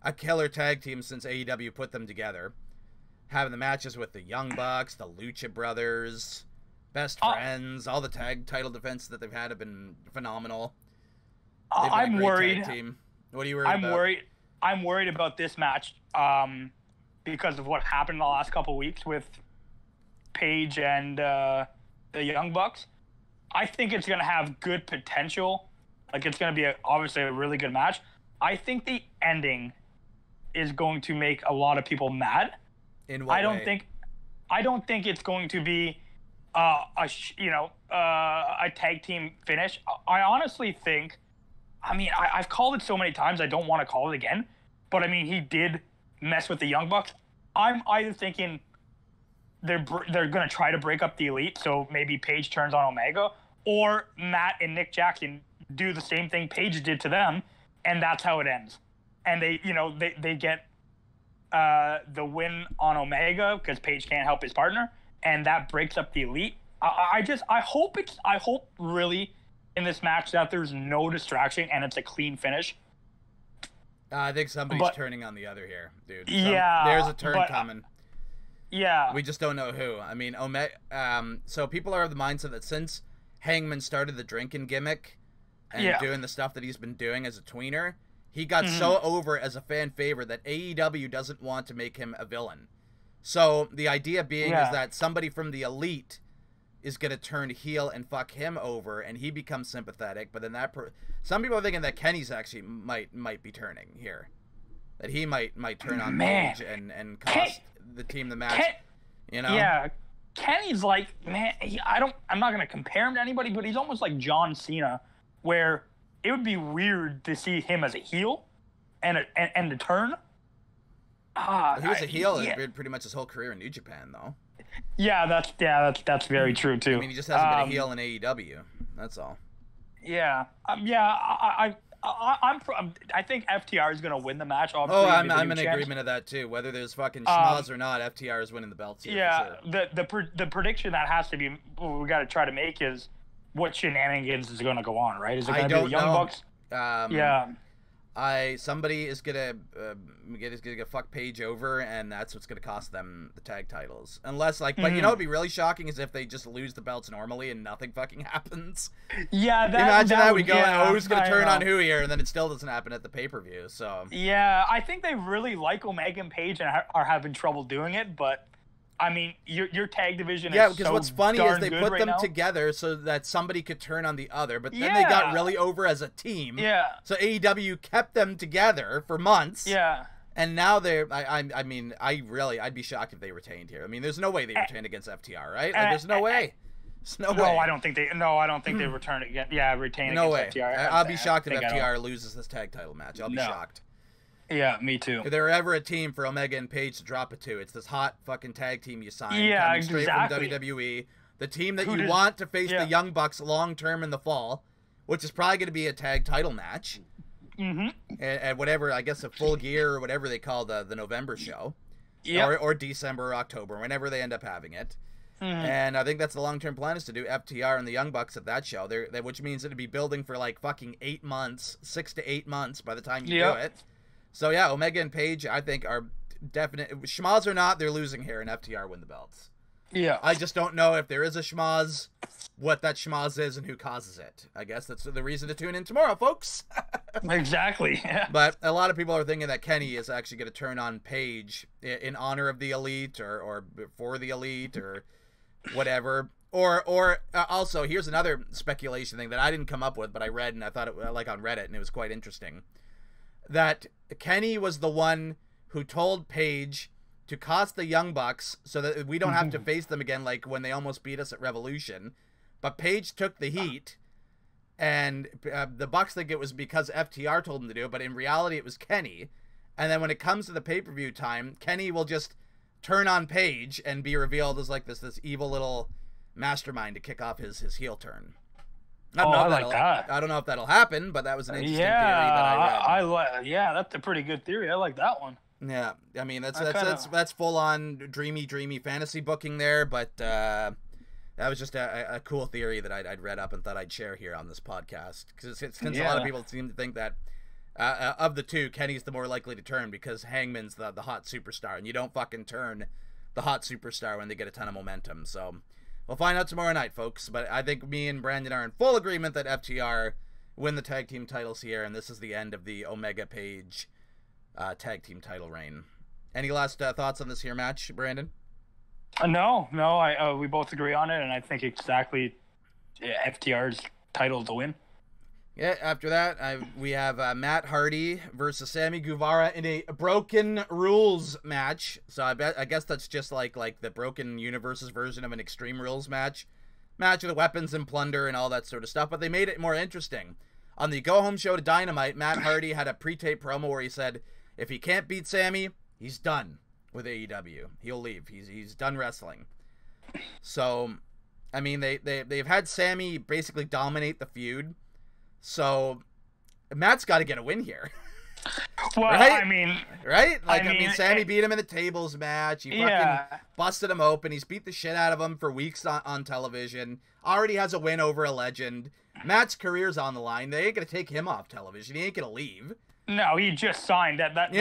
[SPEAKER 1] a killer tag team since AEW put them together. Having the matches with the Young Bucks, the Lucha Brothers, Best Friends, all the tag title defenses that they've had have been phenomenal.
[SPEAKER 2] I'm worried.
[SPEAKER 1] Team. What are you worried about?
[SPEAKER 2] I'm worried about this match because of what happened in the last couple of weeks with Page and the Young Bucks. I think it's going to have good potential. Like, it's going to be obviously a really good match. I think the ending is going to make a lot of people mad.
[SPEAKER 1] In what way?
[SPEAKER 2] I don't think it's going to be a tag team finish. I honestly think, I've called it so many times I don't want to call it again, but he did mess with the Young Bucks. I'm either thinking they're going to try to break up the Elite, so maybe Page turns on Omega, or Matt and Nick Jackson do the same thing Page did to them, and that's how it ends. And they get the win on Omega because Page can't help his partner, and that breaks up the Elite. I hope really in this match that there's no distraction and it's a clean finish.
[SPEAKER 1] I think somebody's turning on the other here, dude. There's a turn coming.
[SPEAKER 2] Yeah.
[SPEAKER 1] We just don't know who. Omega. So people are of the mindset that since Hangman started the drinking gimmick and doing the stuff that he's been doing as a tweener, he got so over as a fan favorite that AEW doesn't want to make him a villain. So the idea being is that somebody from the Elite is going to turn heel and fuck him over, and he becomes sympathetic. But then some people are thinking that Kenny's actually might be turning here, that he might turn on Page and cost the team the match.
[SPEAKER 2] Yeah, Kenny's like, man, I'm not gonna compare him to anybody, but he's almost like John Cena, where it would be weird to see him as a heel and a turn.
[SPEAKER 1] He was a heel pretty much his whole career in New Japan, though.
[SPEAKER 2] Yeah, that's very true too.
[SPEAKER 1] He just hasn't been a heel in AEW. That's all.
[SPEAKER 2] Yeah, I think FTR is going to win the match.
[SPEAKER 1] Obviously, I'm in agreement of that too. Whether there's fucking schmoz or not, FTR is winning the belts here.
[SPEAKER 2] Yeah,
[SPEAKER 1] for sure.
[SPEAKER 2] the prediction that has to be we got to try to make is what shenanigans is going to go on, right? Is it going to be the Young Bucks?
[SPEAKER 1] Somebody is gonna fuck Page over, and that's what's gonna cost them the tag titles. Unless but what'd be really shocking is if they just lose the belts normally and nothing fucking happens.
[SPEAKER 2] Yeah,
[SPEAKER 1] imagine that we go, who's gonna turn on who here, and then it still doesn't happen at the pay-per-view. So
[SPEAKER 2] yeah, I think they really like Omega and Page and are having trouble doing it, but. Your tag division is
[SPEAKER 1] because what's funny is they put them together so that somebody could turn on the other, but then they got really over as a team.
[SPEAKER 2] Yeah.
[SPEAKER 1] So AEW kept them together for months.
[SPEAKER 2] Yeah.
[SPEAKER 1] And now they're, I'd be shocked if they retained here. There's no way they retained against FTR, right? There's no way. There's no way.
[SPEAKER 2] I don't think they return again. Yeah, retain
[SPEAKER 1] no
[SPEAKER 2] against
[SPEAKER 1] way.
[SPEAKER 2] FTR.
[SPEAKER 1] I'll be shocked if FTR loses this tag title match. I'll be shocked.
[SPEAKER 2] Yeah, me too.
[SPEAKER 1] If there were ever a team for Omega and Page to drop it to, it's this hot fucking tag team you signed
[SPEAKER 2] coming
[SPEAKER 1] straight from WWE. The team that you want to face the Young Bucks long term in the fall, which is probably going to be a tag title match. And whatever, I guess a Full Gear or whatever they call the November show. Or December or October, whenever they end up having it. And I think that's the long-term plan, is to do FTR and the Young Bucks at that show, which means it'd be building for like fucking 6 to 8 months by the time you do it. So yeah, Omega and Page, I think, are definite schmoz or not, they're losing here, and FTR win the belts.
[SPEAKER 2] Yeah.
[SPEAKER 1] I just don't know if there is a schmoz, what that schmoz is, and who causes it. I guess that's the reason to tune in tomorrow, folks.
[SPEAKER 2] Exactly. Yeah.
[SPEAKER 1] But a lot of people are thinking that Kenny is actually going to turn on Paige in honor of the Elite, or for the Elite, or whatever. Or also, here's another speculation thing that I didn't come up with, but I read, and I thought it like on Reddit, and it was quite interesting. That Kenny was the one who told Paige to cost the Young Bucks so that we don't have to face them again, like when they almost beat us at Revolution. But Paige took the heat, and the Bucks think it was because FTR told them to do it, but in reality it was Kenny. And then when it comes to the pay-per-view time, Kenny will just turn on Paige and be revealed as like this evil little mastermind to kick off his heel turn.
[SPEAKER 2] I like that.
[SPEAKER 1] I don't know if that'll happen, but that was an interesting theory that I read.
[SPEAKER 2] Yeah, that's a pretty good theory. I like that one.
[SPEAKER 1] Yeah, I mean that's full on dreamy fantasy booking there, but that was just a cool theory that I'd read up and thought I'd share here on this podcast, because a lot of people seem to think that of the two, Kenny's the more likely to turn because Hangman's the hot superstar, and you don't fucking turn the hot superstar when they get a ton of momentum. So we'll find out tomorrow night, folks. But I think me and Brandon are in full agreement that FTR win the tag team titles here, and this is the end of the Omega Page tag team title reign. Any last thoughts on this here match, Brandon?
[SPEAKER 2] No. We both agree on it, and I think exactly FTR's title to win.
[SPEAKER 1] Yeah, after that, we have Matt Hardy versus Sammy Guevara in a Broken Rules match. So I guess that's just like the Broken Universe's version of an Extreme Rules match. Match with weapons and plunder and all that sort of stuff, but they made it more interesting. On the go-home show to Dynamite, Matt Hardy had a pre-tape promo where he said, if he can't beat Sammy, he's done with AEW. He'll leave. He's done wrestling. So, I mean, they've had Sammy basically dominate the feud. So, Matt's got to get a win here.
[SPEAKER 2] Well,
[SPEAKER 1] right?
[SPEAKER 2] I mean...
[SPEAKER 1] Right? Like, I mean Sammy beat him in the tables match. He fucking busted him open. He's beat the shit out of him for weeks on television. Already has a win over a legend. Matt's career's on the line. They ain't going to take him off television. He ain't going to leave.
[SPEAKER 2] No, he just signed. That's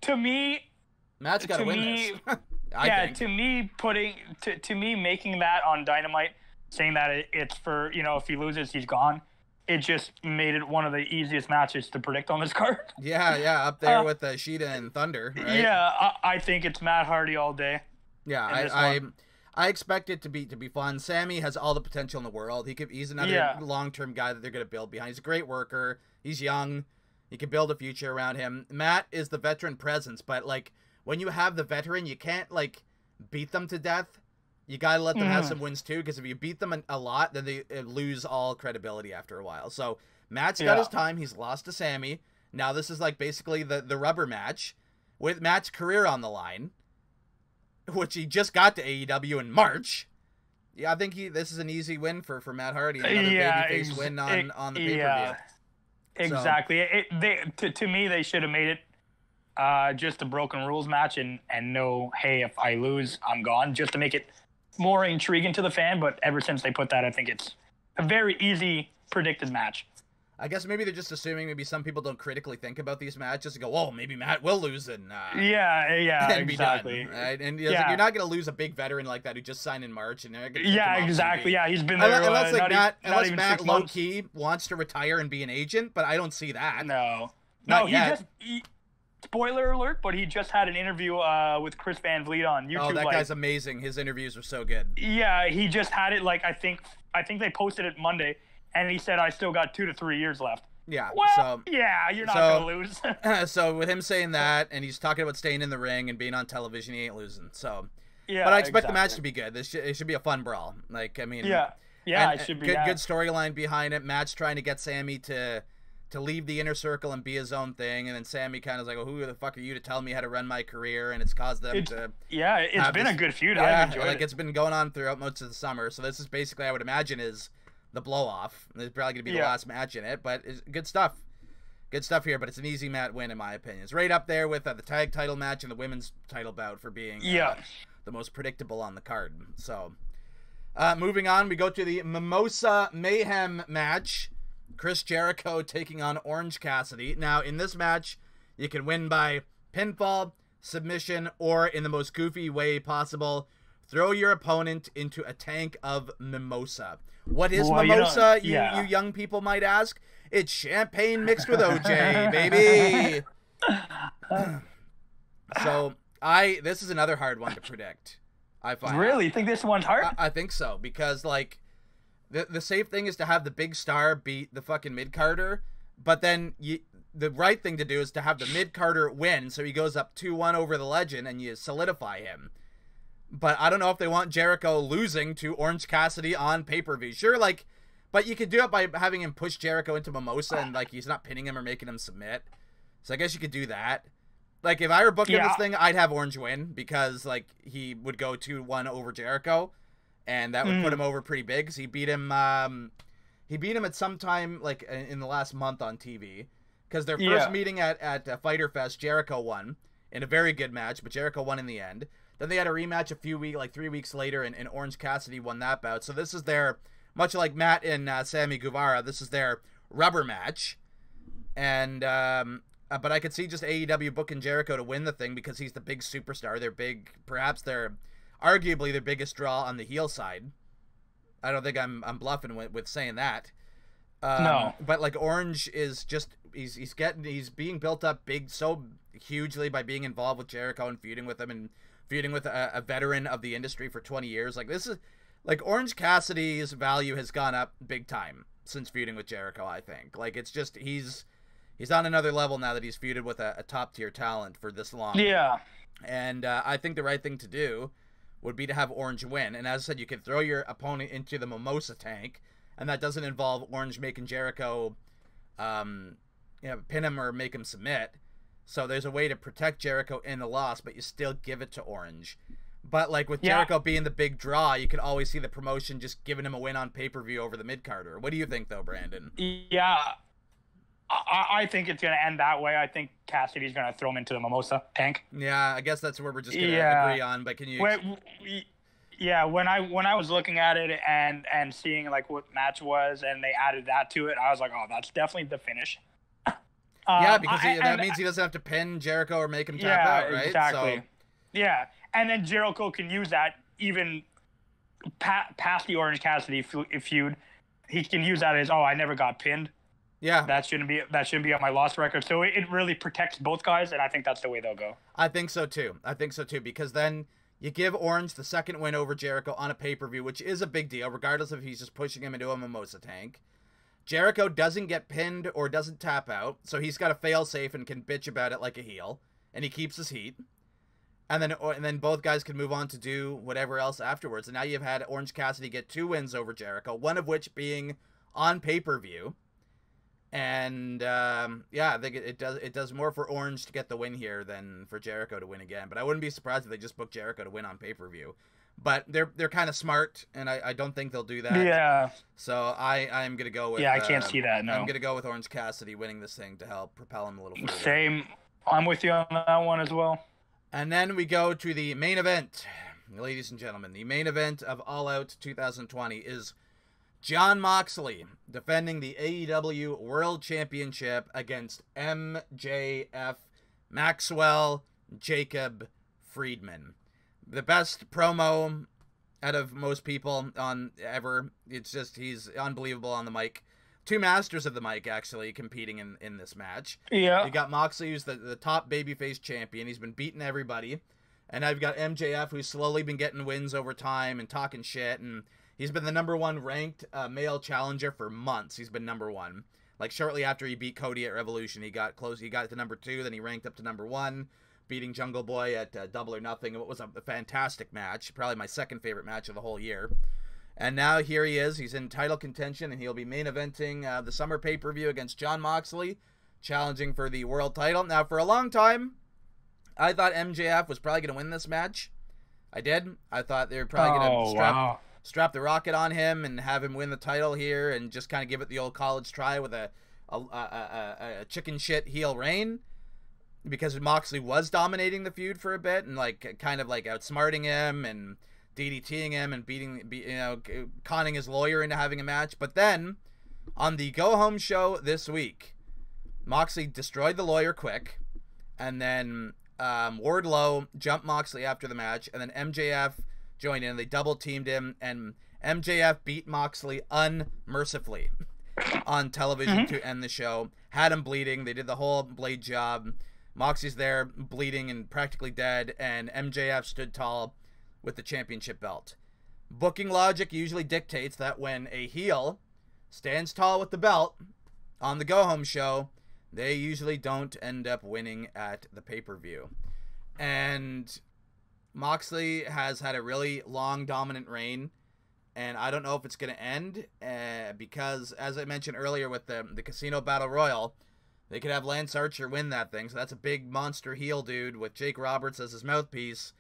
[SPEAKER 2] to me...
[SPEAKER 1] Matt's got to win this. I think.
[SPEAKER 2] To me, making that on Dynamite, saying that it's for, if he loses, he's gone, it just made it one of the easiest matches to predict on this card.
[SPEAKER 1] Yeah, up there with Shida and Thunder, right?
[SPEAKER 2] Yeah, I think it's Matt Hardy all day.
[SPEAKER 1] Yeah, I expect it to be fun. Sammy has all the potential in the world. He's another long-term guy that they're going to build behind. He's a great worker. He's young. You can build a future around him. Matt is the veteran presence, but when you have the veteran, you can't beat them to death. You got to let them have some wins too, because if you beat them a lot, then they lose all credibility after a while. So Matt's got his time. He's lost to Sammy. Now this is basically the rubber match with Matt's career on the line, which he just got to AEW in March. Yeah, I think this is an easy win for Matt Hardy. Another babyface win on the pay-per-view.
[SPEAKER 2] Yeah, exactly. To me, they should have made it just a Broken Rules match and no, hey, if I lose, I'm gone, just to make it more intriguing to the fan. But ever since they put that, I think it's a very easy predicted match.
[SPEAKER 1] I guess maybe they're just assuming maybe some people don't critically think about these matches and go, oh, maybe Matt will lose and
[SPEAKER 2] and
[SPEAKER 1] exactly. Be done, right? And you're not going to lose a big veteran like that who just signed in March. And
[SPEAKER 2] exactly. Yeah, he's been there.
[SPEAKER 1] Unless Matt low-key wants to retire and be an agent, but I don't see that.
[SPEAKER 2] No, spoiler alert, but he just had an interview with Chris Van Vliet on YouTube.
[SPEAKER 1] Oh, that guy's amazing. His interviews are so good.
[SPEAKER 2] Yeah, he just had it I think they posted it Monday, and he said, I still got 2 to 3 years left.
[SPEAKER 1] Yeah.
[SPEAKER 2] Well, you're not going to
[SPEAKER 1] lose. So with him saying that, and he's talking about staying in the ring and being on television, he ain't losing. So, but I expect the match to be good. It should be a fun brawl. It should be good storyline behind it. Matt's trying to get Sammy to leave the inner circle and be his own thing, and then Sammy kind of well, who the fuck are you to tell me how to run my career? And it's caused them to
[SPEAKER 2] it's been a good feud.
[SPEAKER 1] Yeah,
[SPEAKER 2] I've enjoyed it.
[SPEAKER 1] It's been going on throughout most of the summer, so this is basically, I would imagine, is the blow off. It's probably gonna be the last match in it, but it's good stuff here. But it's an easy Matt win in my opinion. It's right up there with the tag title match and the women's title bout for being the most predictable on the card. So moving on, we go to the Mimosa Mayhem match. Chris Jericho taking on Orange Cassidy. Now, in this match, you can win by pinfall, submission, or in the most goofy way possible, throw your opponent into a tank of mimosa. What is mimosa, you young people might ask? It's champagne mixed with OJ, baby. So, this is another hard one to predict. I find.
[SPEAKER 2] Really? You think this one's hard?
[SPEAKER 1] I think so, because, like, the safe thing is to have the big star beat the fucking mid-carder, but then the right thing to do is to have the mid-carder win, so he goes up 2-1 over the legend, and you solidify him. But I don't know if they want Jericho losing to Orange Cassidy on pay-per-view. Sure, like, but you could do it by having him push Jericho into Mimosa, and, like, he's not pinning him or making him submit. So I guess you could do that. Like, if I were booking this thing, I'd have Orange win, because, like, he would go 2-1 over Jericho, and that would put him over pretty big, because he beat him at some time, like, in the last month on TV, because their first meeting at Fyter Fest, Jericho won in a very good match, but Jericho won in the end. Then they had a rematch 3 weeks later, and Orange Cassidy won that bout. So this is their, much like Matt and Sammy Guevara, this is their rubber match. And, but I could see just AEW booking Jericho to win the thing because he's the big superstar. They're arguably their biggest draw on the heel side. I don't think I'm bluffing with saying that.
[SPEAKER 2] No.
[SPEAKER 1] But, like, Orange is just, he's being built up so hugely by being involved with Jericho and feuding with him and feuding with a veteran of the industry for 20 years. Like, this is, like, Orange Cassidy's value has gone up big time since feuding with Jericho, I think. Like, it's just, he's on another level now that he's feuded with a top-tier talent for this long.
[SPEAKER 2] Yeah.
[SPEAKER 1] And I think the right thing to do would be to have Orange win. And as I said, you could throw your opponent into the Mimosa tank, and that doesn't involve Orange making Jericho pin him or make him submit. So there's a way to protect Jericho in the loss, but you still give it to Orange. But, like, with Jericho being the big draw, you could always see the promotion just giving him a win on pay-per-view over the mid-carder. What do you think, though, Brandon?
[SPEAKER 2] Yeah, I think it's going to end that way. I think Cassidy's going to throw him into the Mimosa tank.
[SPEAKER 1] Yeah, I guess that's where we're just going to agree on, but can you...
[SPEAKER 2] When I was looking at it and seeing, like, what match was, and they added that to it, I was like, oh, that's definitely the finish.
[SPEAKER 1] Yeah, because that means he doesn't have to pin Jericho or make him tap out, right?
[SPEAKER 2] Exactly.
[SPEAKER 1] So...
[SPEAKER 2] Yeah, and then Jericho can use that even past the Orange Cassidy feud. He can use that as, oh, I never got pinned.
[SPEAKER 1] Yeah,
[SPEAKER 2] that shouldn't be on my loss record. So it really protects both guys, and I think that's the way they'll go.
[SPEAKER 1] I think so too, because then you give Orange the second win over Jericho on a pay-per-view, which is a big deal, regardless if he's just pushing him into a Mimosa tank. Jericho doesn't get pinned or doesn't tap out, so he's got a fail-safe and can bitch about it like a heel, and he keeps his heat. And then both guys can move on to do whatever else afterwards. And now you've had Orange Cassidy get 2 wins over Jericho, one of which being on pay-per-view. And I think it does more for Orange to get the win here than for Jericho to win again. But I wouldn't be surprised if they just booked Jericho to win on pay-per-view. But they're kind of smart, and I don't think they'll do that.
[SPEAKER 2] Yeah.
[SPEAKER 1] So I'm gonna go with.
[SPEAKER 2] Yeah, I can't see that. No.
[SPEAKER 1] I'm gonna go with Orange Cassidy winning this thing to help propel him a little further.
[SPEAKER 2] Same. I'm with you on that one as well.
[SPEAKER 1] And then we go to the main event, ladies and gentlemen. The main event of All Out 2020 is Jon Moxley defending the AEW World Championship against MJF, Maxwell Jacob Friedman. The best promo out of most people on ever. It's just, he's unbelievable on the mic. 2 masters of the mic, actually, competing in this match.
[SPEAKER 2] Yeah.
[SPEAKER 1] You got Moxley, who's the top babyface champion. He's been beating everybody. And now you've got MJF, who's slowly been getting wins over time and talking shit. And he's been the #1 ranked male challenger for months. He's been #1. Like, shortly after he beat Cody at Revolution, he got close. He got to #2, then he ranked up to #1, beating Jungle Boy at Double or Nothing. It was a fantastic match. Probably my second favorite match of the whole year. And now here he is. He's in title contention, and he'll be main eventing the summer pay-per-view against Jon Moxley, challenging for the world title. Now, for a long time, I thought MJF was probably going to win this match. I did. I thought they were probably going to strap the rocket on him and have him win the title here and just kind of give it the old college try with a chicken shit heel reign, because Moxley was dominating the feud for a bit and kind of outsmarting him and DDTing him and conning his lawyer into having a match. But then on the go home show this week, Moxley destroyed the lawyer quick, and then Wardlow jumped Moxley after the match, and then MJF joined in. They double teamed him, and MJF beat Moxley unmercifully on television to end the show. Had him bleeding. They did the whole blade job. Moxley's there bleeding and practically dead, and MJF stood tall with the championship belt. Booking logic usually dictates that when a heel stands tall with the belt on the go-home show, they usually don't end up winning at the pay-per-view. And Moxley has had a really long, dominant reign, and I don't know if it's going to end, because, as I mentioned earlier with the Casino Battle Royale, they could have Lance Archer win that thing, so that's a big monster heel dude with Jake Roberts as his mouthpiece,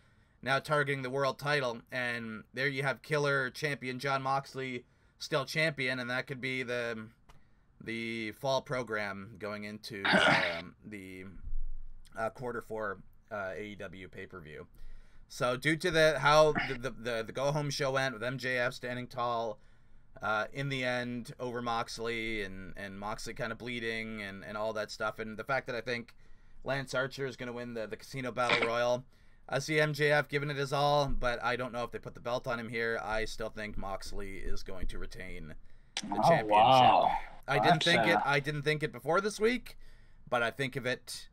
[SPEAKER 1] now targeting the world title, and there you have killer champion Jon Moxley still champion, and that could be the fall program going into the quarter 4 AEW pay-per-view. So due to how the go-home show went with MJF standing tall in the end over Moxley, and Moxley kind of bleeding and all that stuff, and the fact that I think Lance Archer is going to win the Casino Battle Royale, I see MJF giving it his all, but I don't know if they put the belt on him here. I still think Moxley is going to retain the championship.
[SPEAKER 2] Wow.
[SPEAKER 1] I didn't think it before this week, but I think of it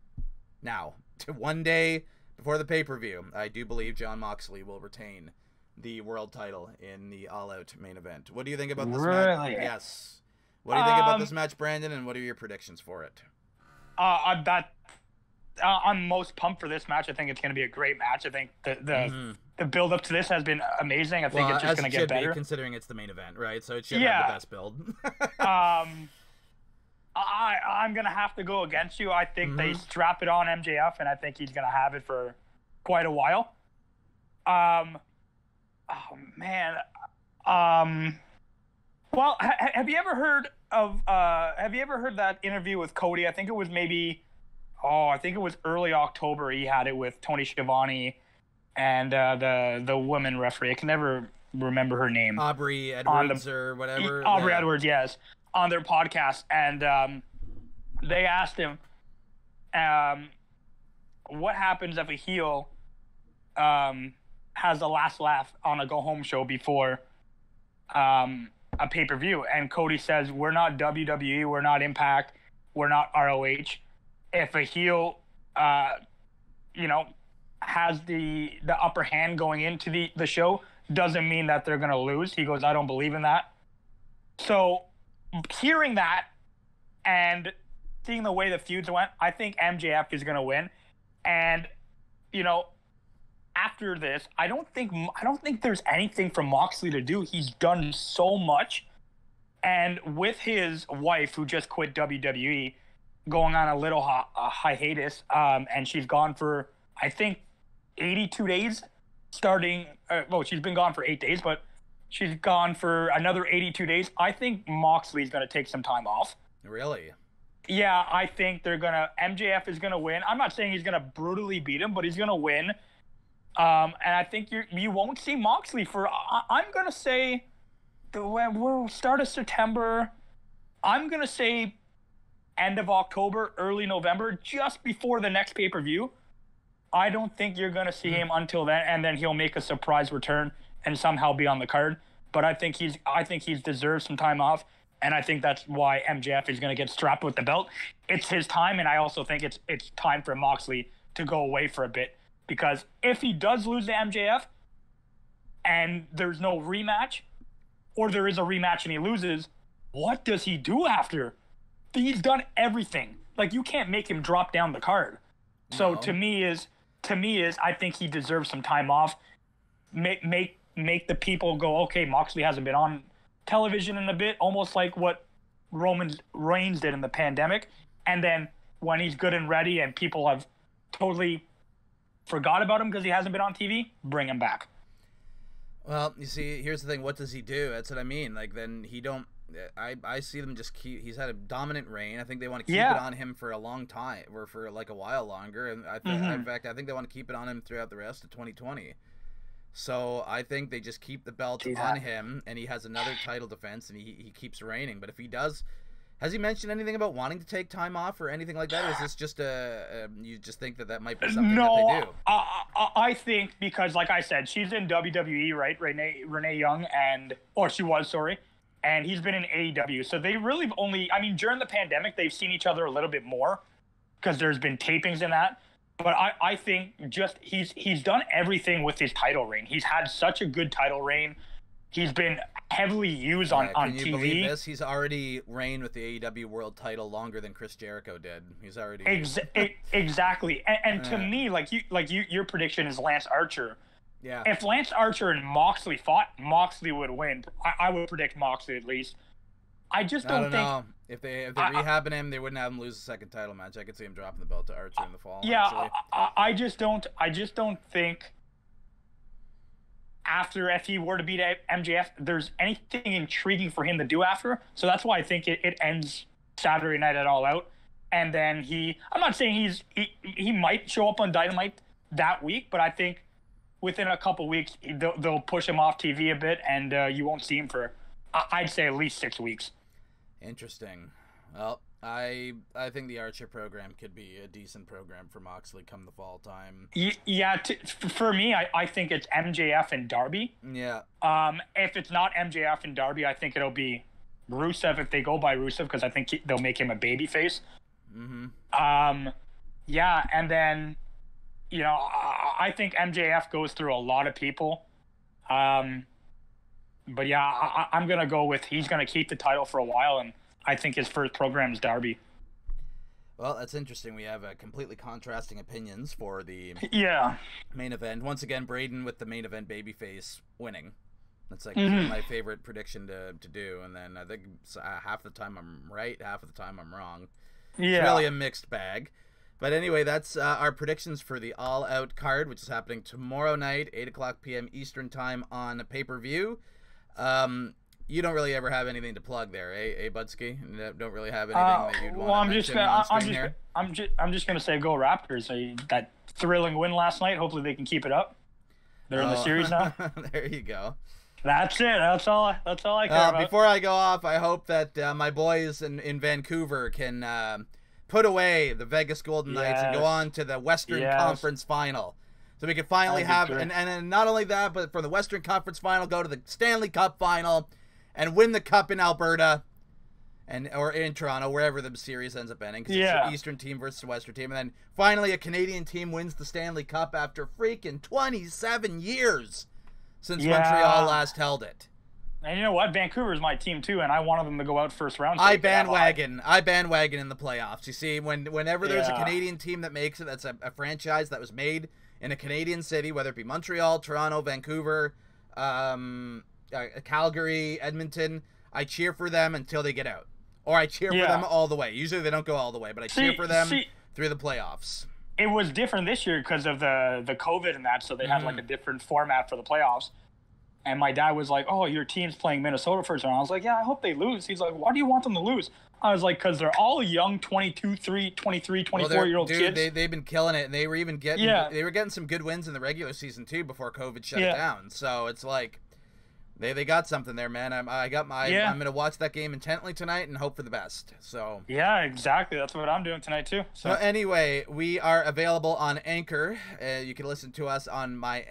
[SPEAKER 1] now. One day before the pay-per-view, I do believe Jon Moxley will retain the world title in the All-Out main event. What do you think about this match? Yes. What do you think about this match, Brandon, and what are your predictions for it?
[SPEAKER 2] I'm most pumped for this match. I think it's going to be a great match. I think the build up to this has been amazing. I think it's just going to get better,
[SPEAKER 1] considering it's the main event, right? So it should have the best build.
[SPEAKER 2] I'm going to have to go against you. I think they strap it on MJF, and I think he's going to have it for quite a while. Oh man. Well, have you ever heard that interview with Cody? I think it was early October. He had it with Tony Schiavone and the woman referee. I can never remember her name.
[SPEAKER 1] Aubrey Edwards or whatever.
[SPEAKER 2] Aubrey Edwards, yes, on their podcast. And they asked him, what happens if a heel has the last laugh on a go-home show before a pay-per-view? And Cody says, we're not WWE, we're not Impact, we're not ROH. If a heel, has the upper hand going into the show, doesn't mean that they're going to lose. He goes, I don't believe in that. So hearing that and seeing the way the feuds went, I think MJF is going to win. And, after this, I don't think there's anything for Moxley to do. He's done so much. And with his wife, who just quit WWE, going on a little hiatus, and she's gone for, I think, 82 days starting. She's been gone for 8 days, but she's gone for another 82 days. I think Moxley's going to take some time off.
[SPEAKER 1] Really?
[SPEAKER 2] Yeah, I think MJF is going to win. I'm not saying he's going to brutally beat him, but he's going to win. And I think you won't see Moxley for, I'm going to say, we'll start of September. I'm going to say end of October, early November, just before the next pay-per-view. I don't think you're going to see him until then, and then he'll make a surprise return and somehow be on the card. But I think he's deserved some time off, and I think that's why MJF is going to get strapped with the belt. It's his time, and I also think it's time for Moxley to go away for a bit, because if he does lose to MJF and there's no rematch, or there is a rematch and he loses, what does he do after? He's done everything. Like, you can't make him drop down the card. So to me is I think he deserves some time off. Make the people go, okay, Moxley hasn't been on television in a bit, almost like what Roman Reigns did in the pandemic. And then when he's good and ready and people have totally forgot about him because he hasn't been on TV, bring him back.
[SPEAKER 1] Well, you see, here's the thing. What does he do? That's what I mean. Like, then he don't. I see them just keep. He's had a dominant reign. I think they want to keep it on him for a long time, or for like a while longer. And in fact, I think they want to keep it on him throughout the rest of 2020. So I think they just keep the belt on him, and he has another title defense, and he keeps reigning. But if he does Has he mentioned anything about wanting to take time off or anything like that? Or is this just you just think that might be something that they do?
[SPEAKER 2] I think because, like I said, she's in WWE, right? Renee Young, or she was, sorry. And he's been in AEW. So they really only, I mean, during the pandemic, they've seen each other a little bit more because there's been tapings and that. But I think just he's done everything with his title reign. He's had such a good title reign. He's been heavily used on TV.
[SPEAKER 1] Can you believe this? He's already reigned with the AEW World title longer than Chris Jericho did. He's already
[SPEAKER 2] exactly. And to me, your prediction is Lance Archer.
[SPEAKER 1] Yeah.
[SPEAKER 2] If Lance Archer and Moxley fought, Moxley would win. I would predict Moxley at least. I just don't think.
[SPEAKER 1] Know. If they rehabbing him, they wouldn't have him lose the second title match. I could see him dropping the belt to Archer in the fall.
[SPEAKER 2] Yeah, I just don't think. After, if he were to beat MJF, there's anything intriguing for him to do after. So that's why I think it ends Saturday night at All Out. And then I'm not saying he might show up on Dynamite that week, but I think within a couple weeks, they'll push him off TV a bit, and you won't see him for, I'd say, at least 6 weeks.
[SPEAKER 1] Interesting. Well, I think the Archer program could be a decent program for Moxley come the fall time.
[SPEAKER 2] Yeah, for me, I think it's MJF and Darby.
[SPEAKER 1] Yeah.
[SPEAKER 2] If it's not MJF and Darby, I think it'll be Rusev if they go by Rusev, because I think they'll make him a babyface.
[SPEAKER 1] Mm-hmm.
[SPEAKER 2] Yeah, and then, I think MJF goes through a lot of people. But yeah, I'm going to go with he's going to keep the title for a while, and I think his first program is Darby.
[SPEAKER 1] Well, that's interesting. We have completely contrasting opinions for the main event. Once again, Braden with the main event babyface winning. That's like my favorite prediction to do. And then I think half the time I'm right, half of the time I'm wrong.
[SPEAKER 2] Yeah.
[SPEAKER 1] It's really a mixed bag. But anyway, that's our predictions for the All Out card, which is happening tomorrow night, 8 o'clock p.m. Eastern time on pay-per-view. You don't really ever have anything to plug there, Budsky? You don't really have anything that you'd want to mention on screen here?
[SPEAKER 2] I'm just gonna say go Raptors. That thrilling win last night. Hopefully they can keep it up. They're in the series now.
[SPEAKER 1] There you go.
[SPEAKER 2] That's it. That's all I care about.
[SPEAKER 1] Before I go off, I hope that my boys in Vancouver can put away the Vegas Golden Knights and go on to the Western Conference Final. So we can finally have, and not only that, but for the Western Conference Final, go to the Stanley Cup Final and win the Cup in Alberta or in Toronto, wherever the series ends up ending. Because it's an Eastern team versus a Western team. And then finally a Canadian team wins the Stanley Cup after freaking 27 years since Montreal last held it.
[SPEAKER 2] And you know what? Vancouver's my team too, and I wanted them to go out first round. So
[SPEAKER 1] I bandwagon in the playoffs. You see, whenever there's a Canadian team that makes it, that's a franchise that was made in a Canadian city, whether it be Montreal, Toronto, Vancouver, Calgary, Edmonton, I cheer for them until they get out. Or I cheer for them all the way. Usually they don't go all the way, but I cheer for them through the playoffs.
[SPEAKER 2] It was different this year because of the COVID and that, so they had like a different format for the playoffs. And my dad was like, oh, your team's playing Minnesota first round. I was like, yeah, I hope they lose. He's like, why do you want them to lose? I was like, because they're all young 22, 23, 24-year-old kids.
[SPEAKER 1] They've been killing it, and they were even getting some good wins in the regular season too before COVID shut it down. So it's like they got something there, man. I'm gonna watch that game intently tonight and hope for the best. So
[SPEAKER 2] yeah, exactly. That's what I'm doing tonight too.
[SPEAKER 1] So anyway, we are available on Anchor. You can listen to us on the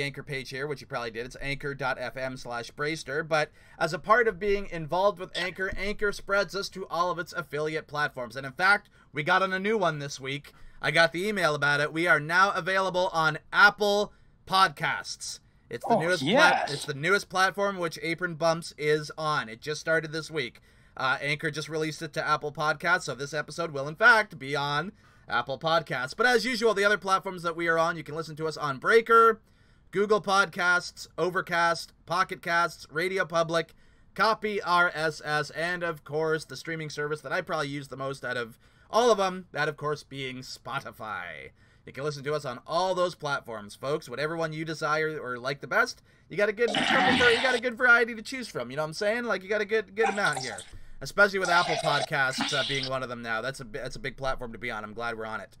[SPEAKER 1] Anchor page here, which you probably did. It's anchor.fm/Brayster. But as a part of being involved with Anchor, Anchor spreads us to all of its affiliate platforms. And in fact, we got on a new one this week. I got the email about it. We are now available on Apple Podcasts. It's the it's the newest platform which Apron Bumps is on. It just started this week. Anchor just released it to Apple Podcasts, so this episode will in fact be on Apple Podcasts. But as usual, the other platforms that we are on, you can listen to us on Breaker, Google Podcasts, Overcast, Pocket Casts, Radio Public, Copy RSS, and of course the streaming service that I probably use the most out of all of them, that of course being Spotify. You can listen to us on all those platforms, folks. Whatever one you desire or like the best, you got a good variety to choose from. You know what I'm saying? Like, you got a good amount here, especially with Apple Podcasts being one of them now. That's a big platform to be on. I'm glad we're on it.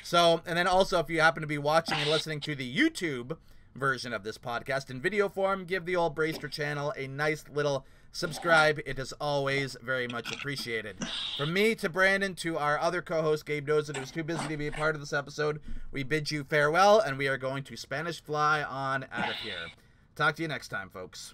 [SPEAKER 1] So, and then also, if you happen to be watching and listening to the YouTube version of this podcast in video form, give the old Brayster channel a nice little subscribe. It is always very much appreciated. From me to Brandon to our other co-host, Gabe Dozin, who was too busy to be a part of this episode, we bid you farewell, and we are going to Spanish fly on out of here. Talk to you next time, folks.